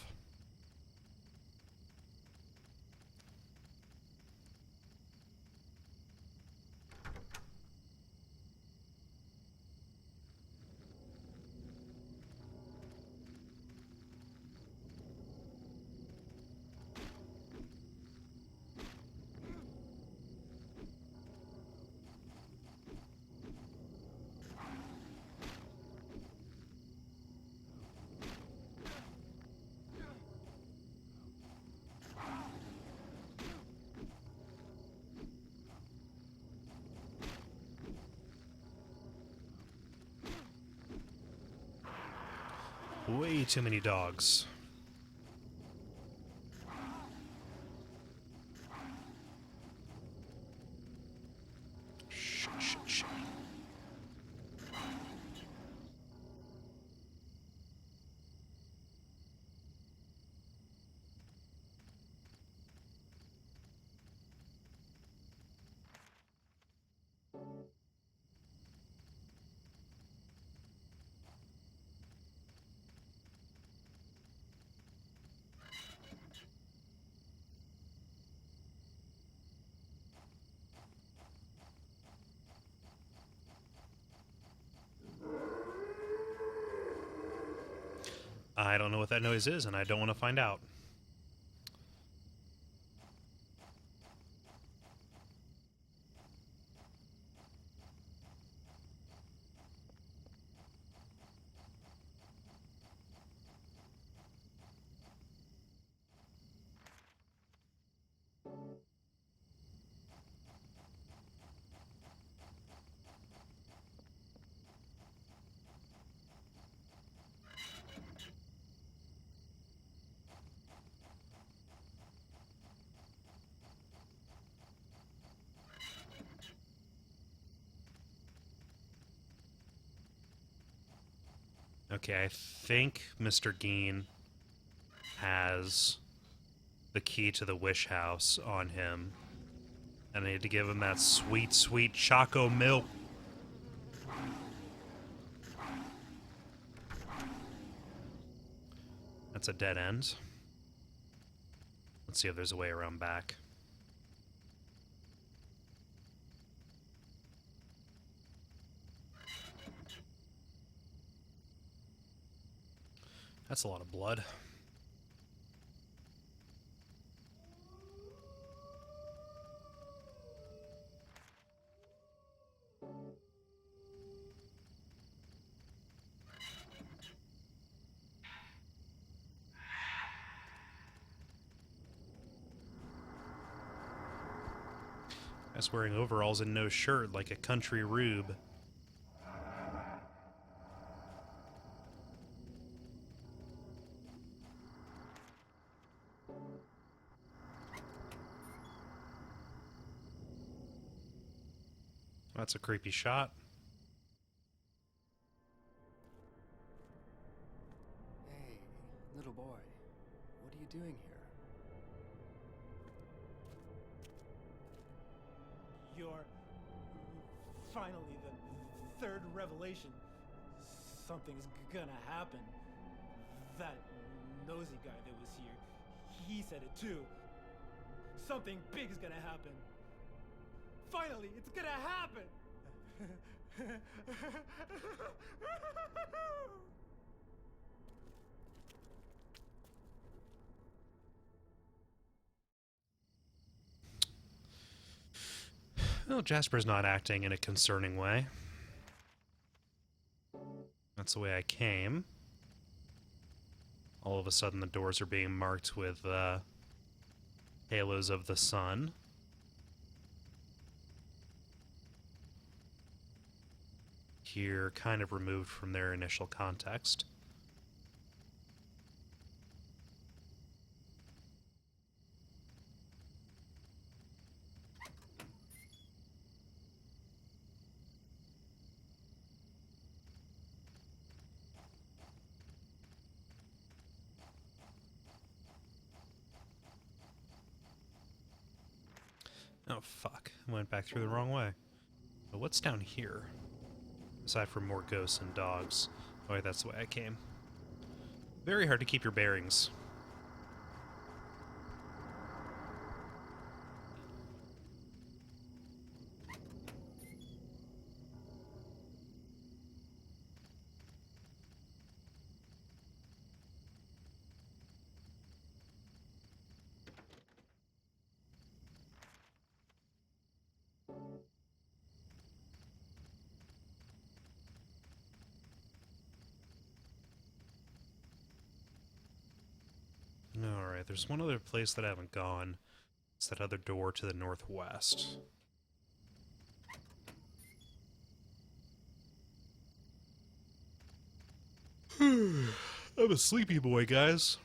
Speaker 1: Way too many dogs. Shh, shh, shh. I don't know what that noise is, and I don't want to find out. Okay, I think Mr. Geen has the key to the wish house on him. And I need to give him that sweet, sweet Choco milk. That's a dead end. Let's see if there's a way around back. That's a lot of blood. Guy's wearing overalls and no shirt like a country rube. That's a creepy shot.
Speaker 2: Hey, little boy. What are you doing here?
Speaker 8: You're finally the third revelation. Something's gonna happen. That nosy guy that was here, he said it too. Something big's gonna happen. Finally, it's gonna happen!
Speaker 1: Well, Jasper's not acting in a concerning way. That's the way I came. All of a sudden, the doors are being marked with halos of the sun. Here, kind of removed from their initial context. Oh, fuck. I went back through the wrong way. But what's down here? Aside from more ghosts and dogs. Oh, wait, that's the way I came. Very hard to keep your bearings. Alright, there's one other place that I haven't gone. It's that other door to the northwest. I'm a sleepy boy, guys.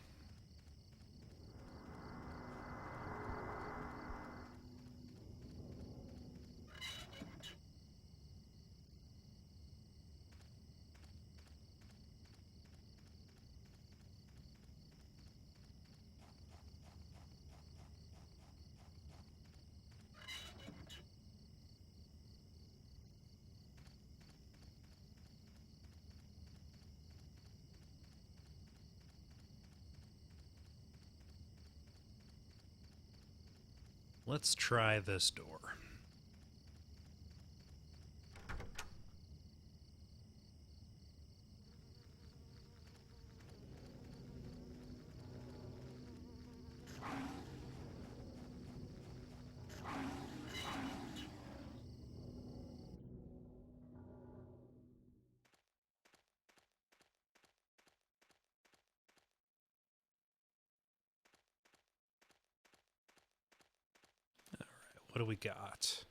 Speaker 1: Let's try this door. What do we got?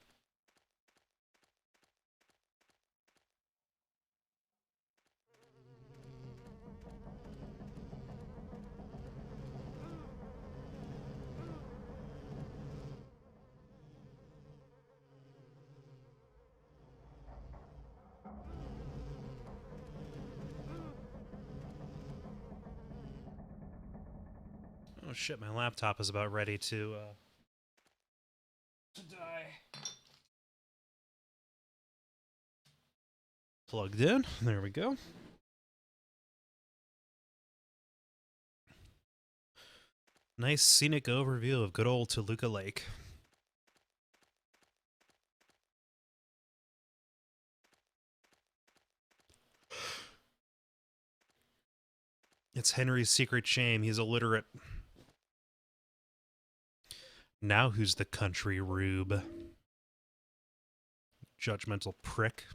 Speaker 1: Oh shit, my laptop is about ready to die. Plugged in. There we go. Nice scenic overview of good old Toluca Lake. It's Henry's secret shame. He's illiterate. Now who's the country rube? Judgmental prick.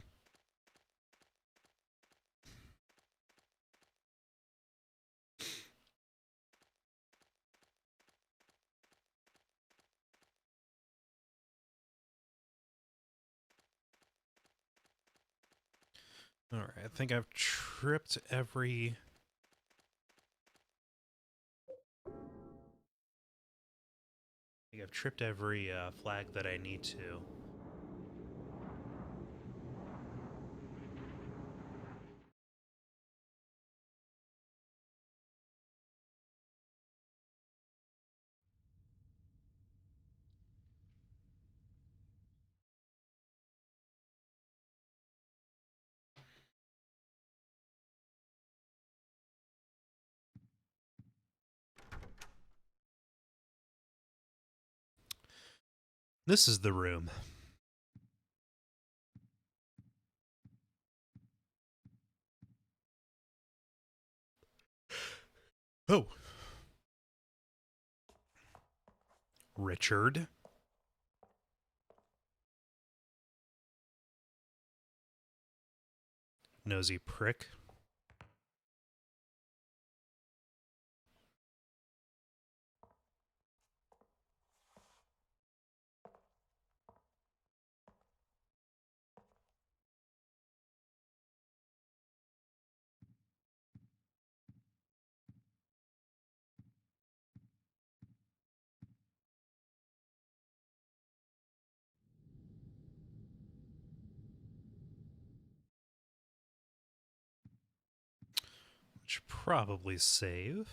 Speaker 1: All right, I think I've tripped every... I've tripped every flag that I need to. This is the room. Oh. Richard. Nosy prick. Should probably save.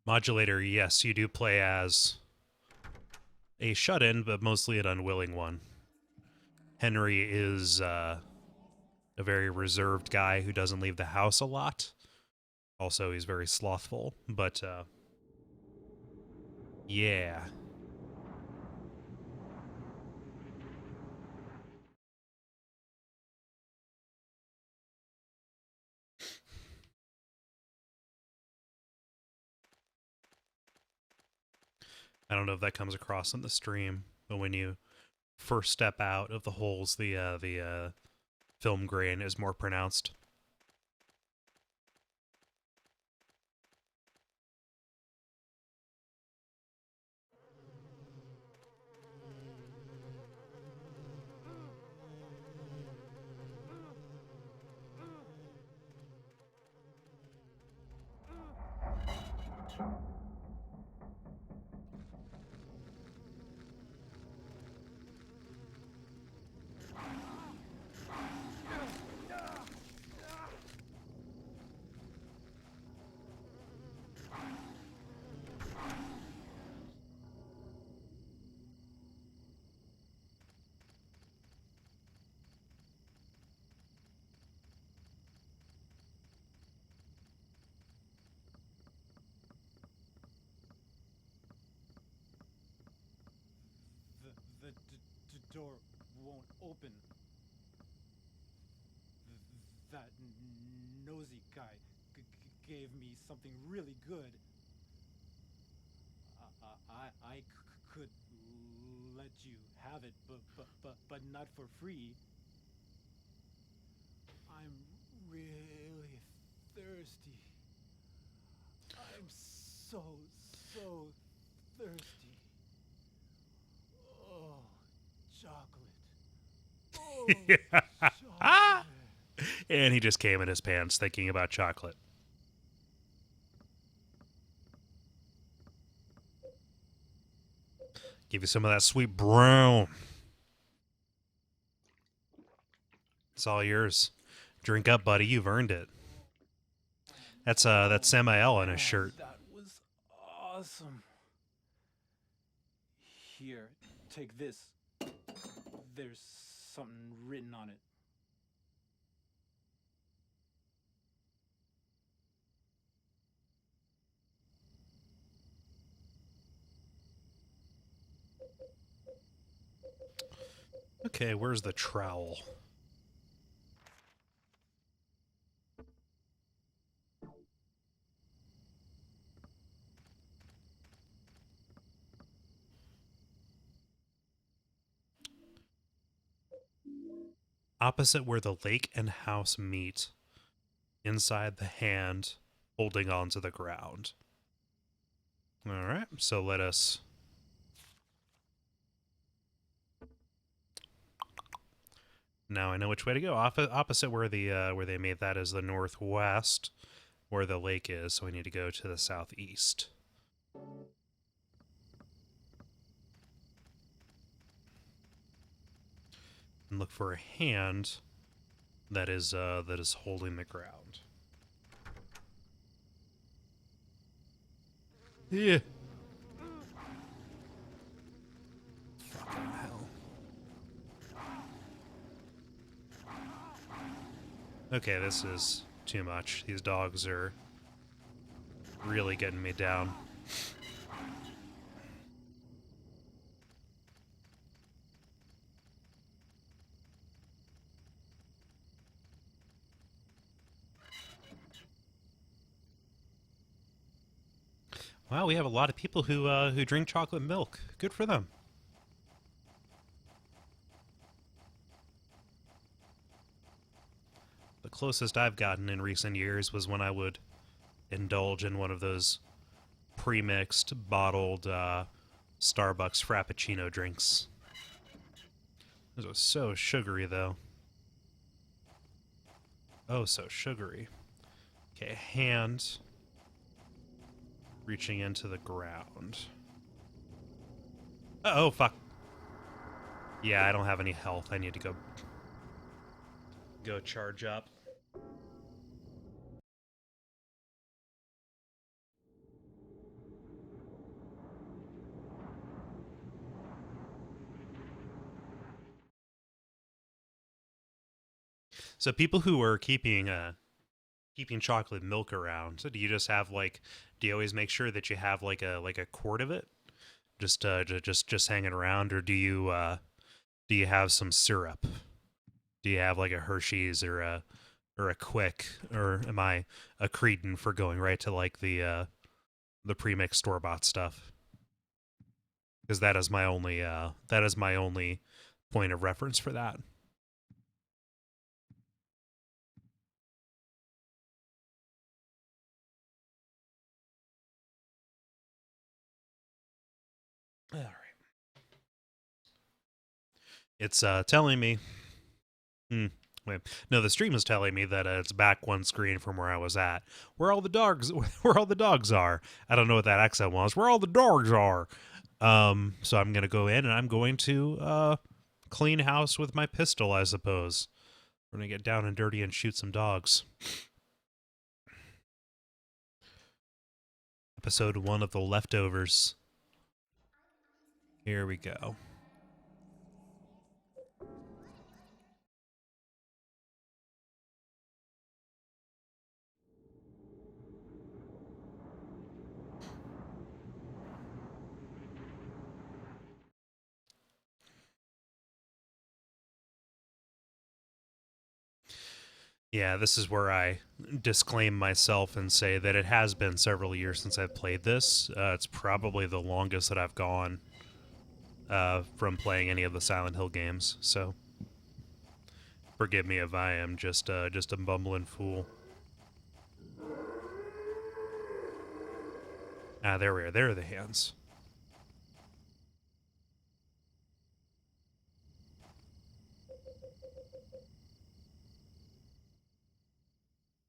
Speaker 1: Modulator, yes, you do play as a shut-in, but mostly an unwilling one. Henry is a very reserved guy who doesn't leave the house a lot. Also, he's very slothful, but yeah. I don't know if that comes across in the stream, but when you first step out of the holes, the film grain is more pronounced.
Speaker 8: The door won't open. That nosy guy gave me something really good. I could let you have it, but not for free. I'm really thirsty. I'm so thirsty. Oh, chocolate. Oh, chocolate.
Speaker 1: And he just came in his pants thinking about chocolate. Give you some of that sweet brown. It's all yours. Drink up, buddy. You've earned it. That's Samael on his shirt.
Speaker 8: That was awesome. Here, take this. There's something written on it.
Speaker 1: Okay, where's the trowel? Opposite where the lake and house meet, inside the hand, holding onto the ground. All right, so let us. Now I know which way to go. Opposite where they made that is the northwest, where the lake is. So we need to go to the southeast. And look for a hand that is holding the ground. Yeah. Fucking hell. Okay, this is too much. These dogs are really getting me down. Wow, we have a lot of people who drink chocolate milk. Good for them. The closest I've gotten in recent years was when I would indulge in one of those pre-mixed, bottled Starbucks Frappuccino drinks. Those are so sugary, though. Oh, so sugary. Okay, hand reaching into the ground. Uh-oh, fuck. Yeah, I don't have any health. I need to go charge up. So people who are keeping chocolate milk around, so do you just have like, do you always make sure that you have like a quart of it, just hanging around, or do you have some syrup? Do you have like a Hershey's or a Quick, or am I a cretin for going right to like the pre-mixed store bought stuff? Because that is my only point of reference for that. All right. It's telling me. Wait, no, the stream is telling me that it's back one screen from where I was at. Where all the dogs? Where all the dogs are? I don't know what that accent was. Where all the dogs are? So I'm gonna go in and I'm going to clean house with my pistol, I suppose. We're gonna get down and dirty and shoot some dogs. Episode 1 of The Leftovers. Here we go. Yeah, this is where I disclaim myself and say that it has been several years since I've played this. It's probably the longest that I've gone from playing any of the Silent Hill games, so forgive me if I am just a bumbling fool. Ah, there we are. There are the hands.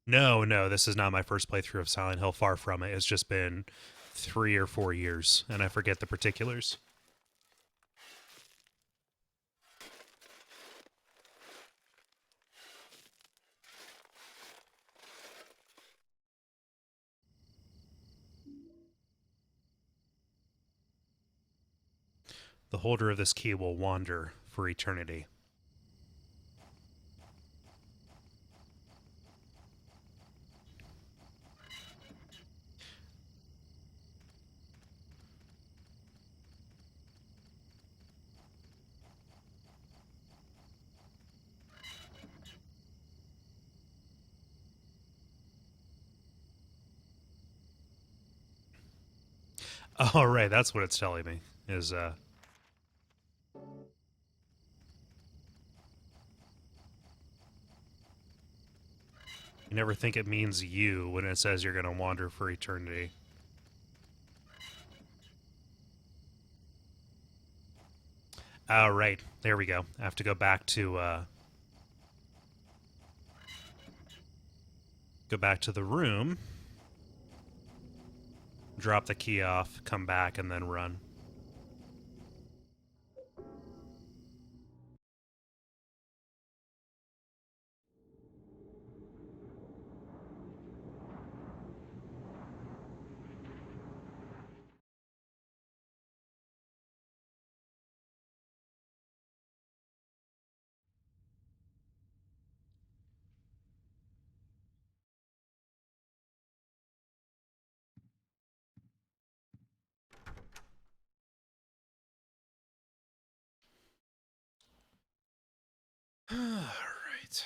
Speaker 1: No, this is not my first playthrough of Silent Hill. Far from it. It's just been 3 or 4 years, and I forget the particulars. The holder of this key will wander for eternity. Oh, right, that's what it's telling me. Is you never think it means you when it says you're gonna wander for eternity. Oh, right. There we go. I have to go back to the room, drop the key off, come back, and then run. All right.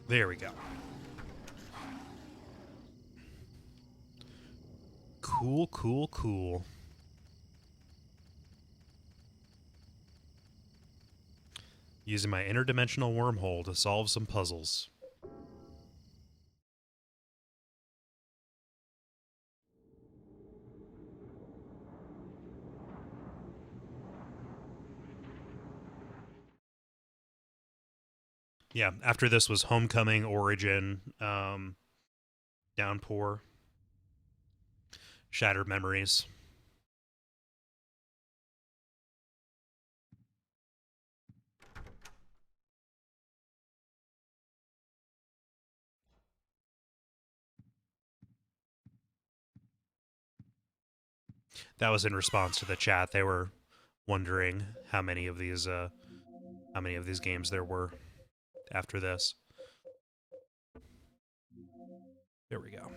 Speaker 1: There we go. Cool, cool, cool. Using my interdimensional wormhole to solve some puzzles. Yeah, after this was Homecoming, Origin, Downpour, Shattered Memories. That was in response to the chat. They were wondering how many of these games there were after this. There we go.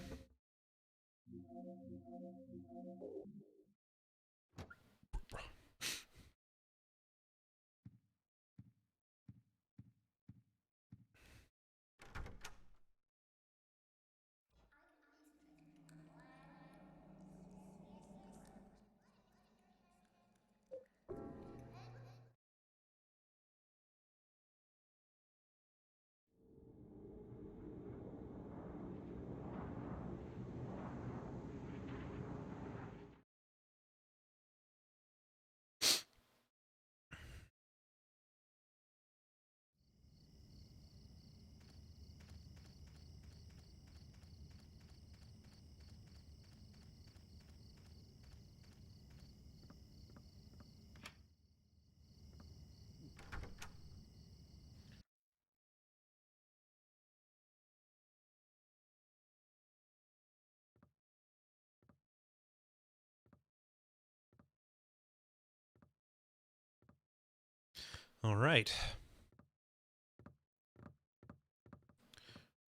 Speaker 1: All right.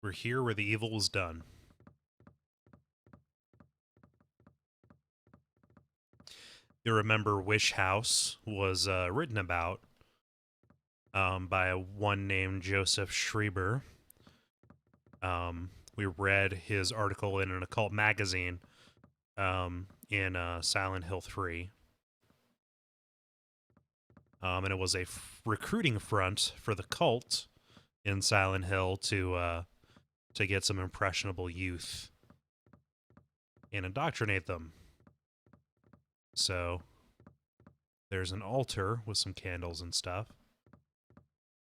Speaker 1: We're here where the evil was done. You remember Wish House was written about by one named Joseph Schreiber, we read his article in an occult magazine in Silent Hill 3. And it was a recruiting front for the cult in Silent Hill to get some impressionable youth and indoctrinate them. So there's an altar with some candles and stuff.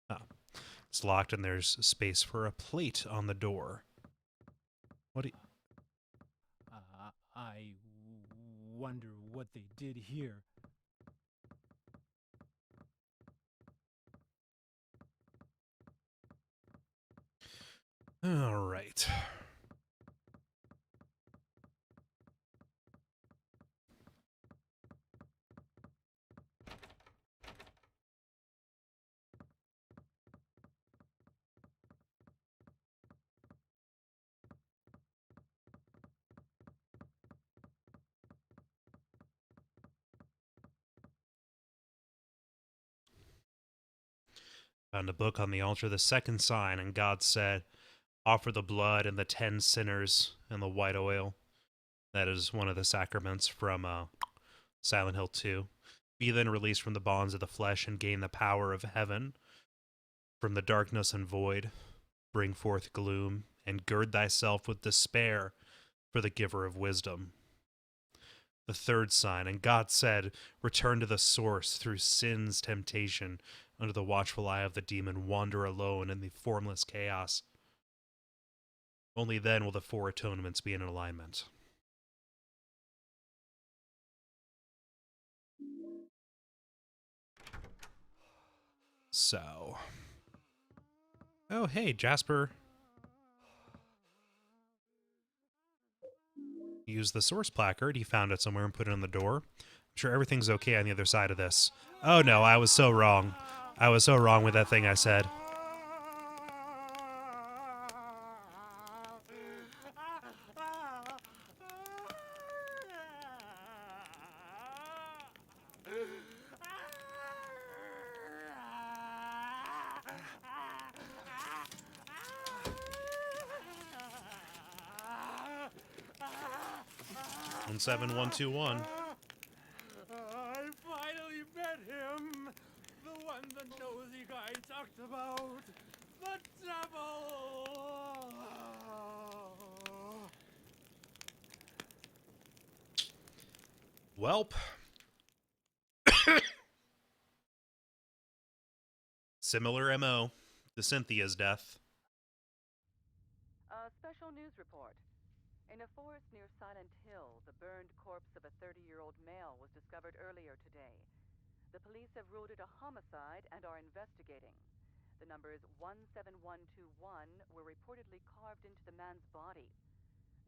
Speaker 1: Oh, it's locked and there's space for a plate on the door. What do you...
Speaker 8: I wonder what they did here.
Speaker 1: All right. Found a book on the altar, the second sign, and God said, offer the blood and the 10 sinners and the white oil. That is one of the sacraments from Silent Hill 2. Be then released from the bonds of the flesh and gain the power of heaven. From the darkness and void, bring forth gloom, and gird thyself with despair for the giver of wisdom. The third sign, and God said, return to the source through sin's temptation. Under the watchful eye of the demon, wander alone in the formless chaos. Only then will the 4 atonements be in alignment. So. Oh, hey, Jasper. Use the source placard. He found it somewhere and put it on the door. I'm sure everything's okay on the other side of this. Oh no, I was so wrong. I was so wrong with that thing I said. One 7121.
Speaker 8: I finally met him! The one the nosy guy talked about! The devil!
Speaker 1: Welp. Similar MO to Cynthia's death.
Speaker 6: A special news report. In a forest near Silent Hill, the burned corpse of a 30-year-old male was discovered earlier today. The police have ruled it a homicide and are investigating. The numbers 17121 were reportedly carved into the man's body.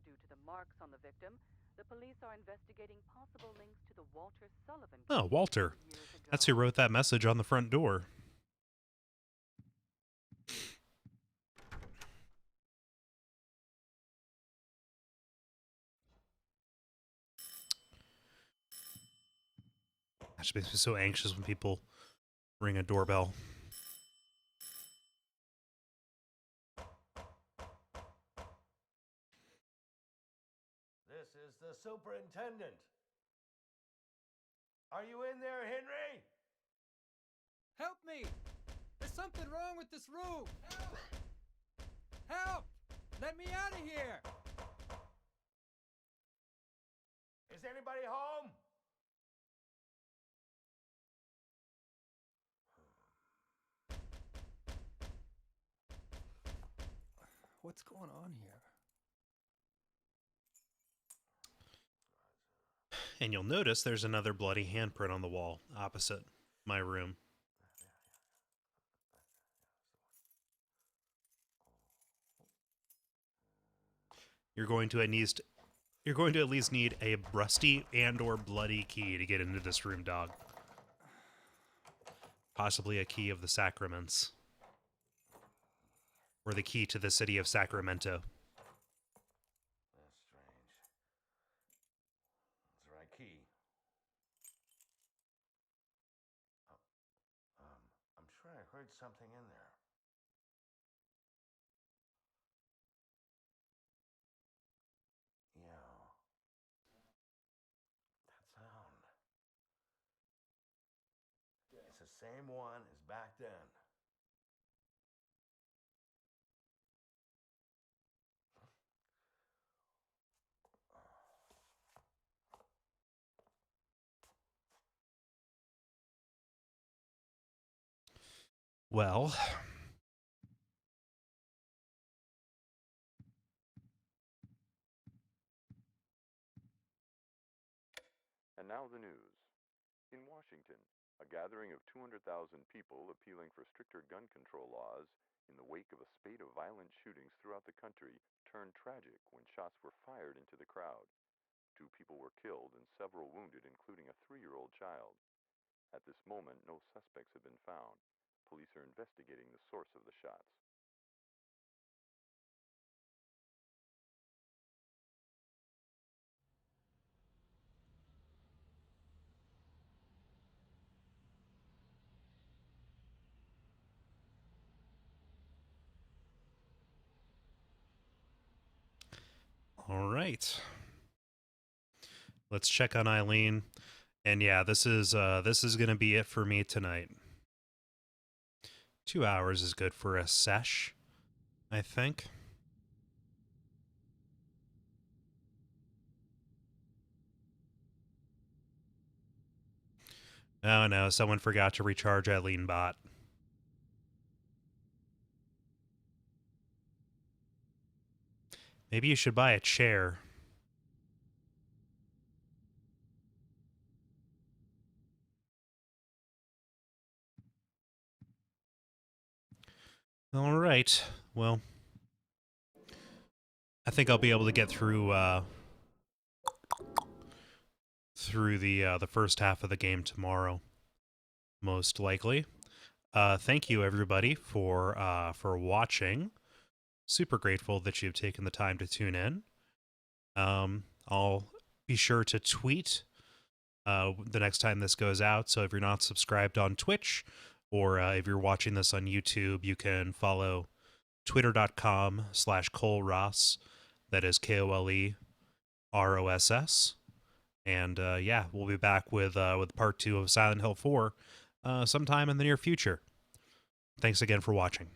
Speaker 6: Due to the marks on the victim, the police are investigating possible links to the Walter Sullivan case
Speaker 1: Oh, Walter.
Speaker 6: years ago.
Speaker 1: That's who wrote that message on the front door. That just makes me so anxious when people ring a doorbell.
Speaker 7: This is the superintendent. Are you in there, Henry?
Speaker 8: Help me! There's something wrong with this room! Help! Help! Let me out of here!
Speaker 7: Is anybody home?
Speaker 2: What's going on here?
Speaker 1: And you'll notice there's another bloody handprint on the wall opposite my room. You're going to at least need a rusty and or bloody key to get into this room, dog. Possibly a key of the sacraments. Or the key to the city of Sacramento.
Speaker 7: That's strange. That's the right key. I'm sure I heard something in there.
Speaker 10: the same one as back then.
Speaker 1: Well,
Speaker 3: And now the news. In Washington, a gathering of 200,000 people appealing for stricter gun control laws in the wake of a spate of violent shootings throughout the country turned tragic when shots were fired into the crowd. 2 people were killed and several wounded, including a 3-year-old child. At this moment, no suspects have been found. Police are investigating the source of the shots.
Speaker 1: all right. Let's check on Eileen. And yeah, this is going to be it for me tonight. 2 hours is good for a sesh, I think. Oh no, someone forgot to recharge Eileen bot. Maybe you should buy a chair. All right. Well, I think I'll be able to get through the first half of the game tomorrow, most likely. Thank you everybody for watching. Super grateful that you've taken the time to tune in. I'll be sure to tweet the next time this goes out. So if you're not subscribed on Twitch, or if you're watching this on YouTube, you can follow twitter.com/Kole Ross. That is KOLEROSS. And yeah, we'll be back with part 2 of Silent Hill 4 sometime in the near future. Thanks again for watching.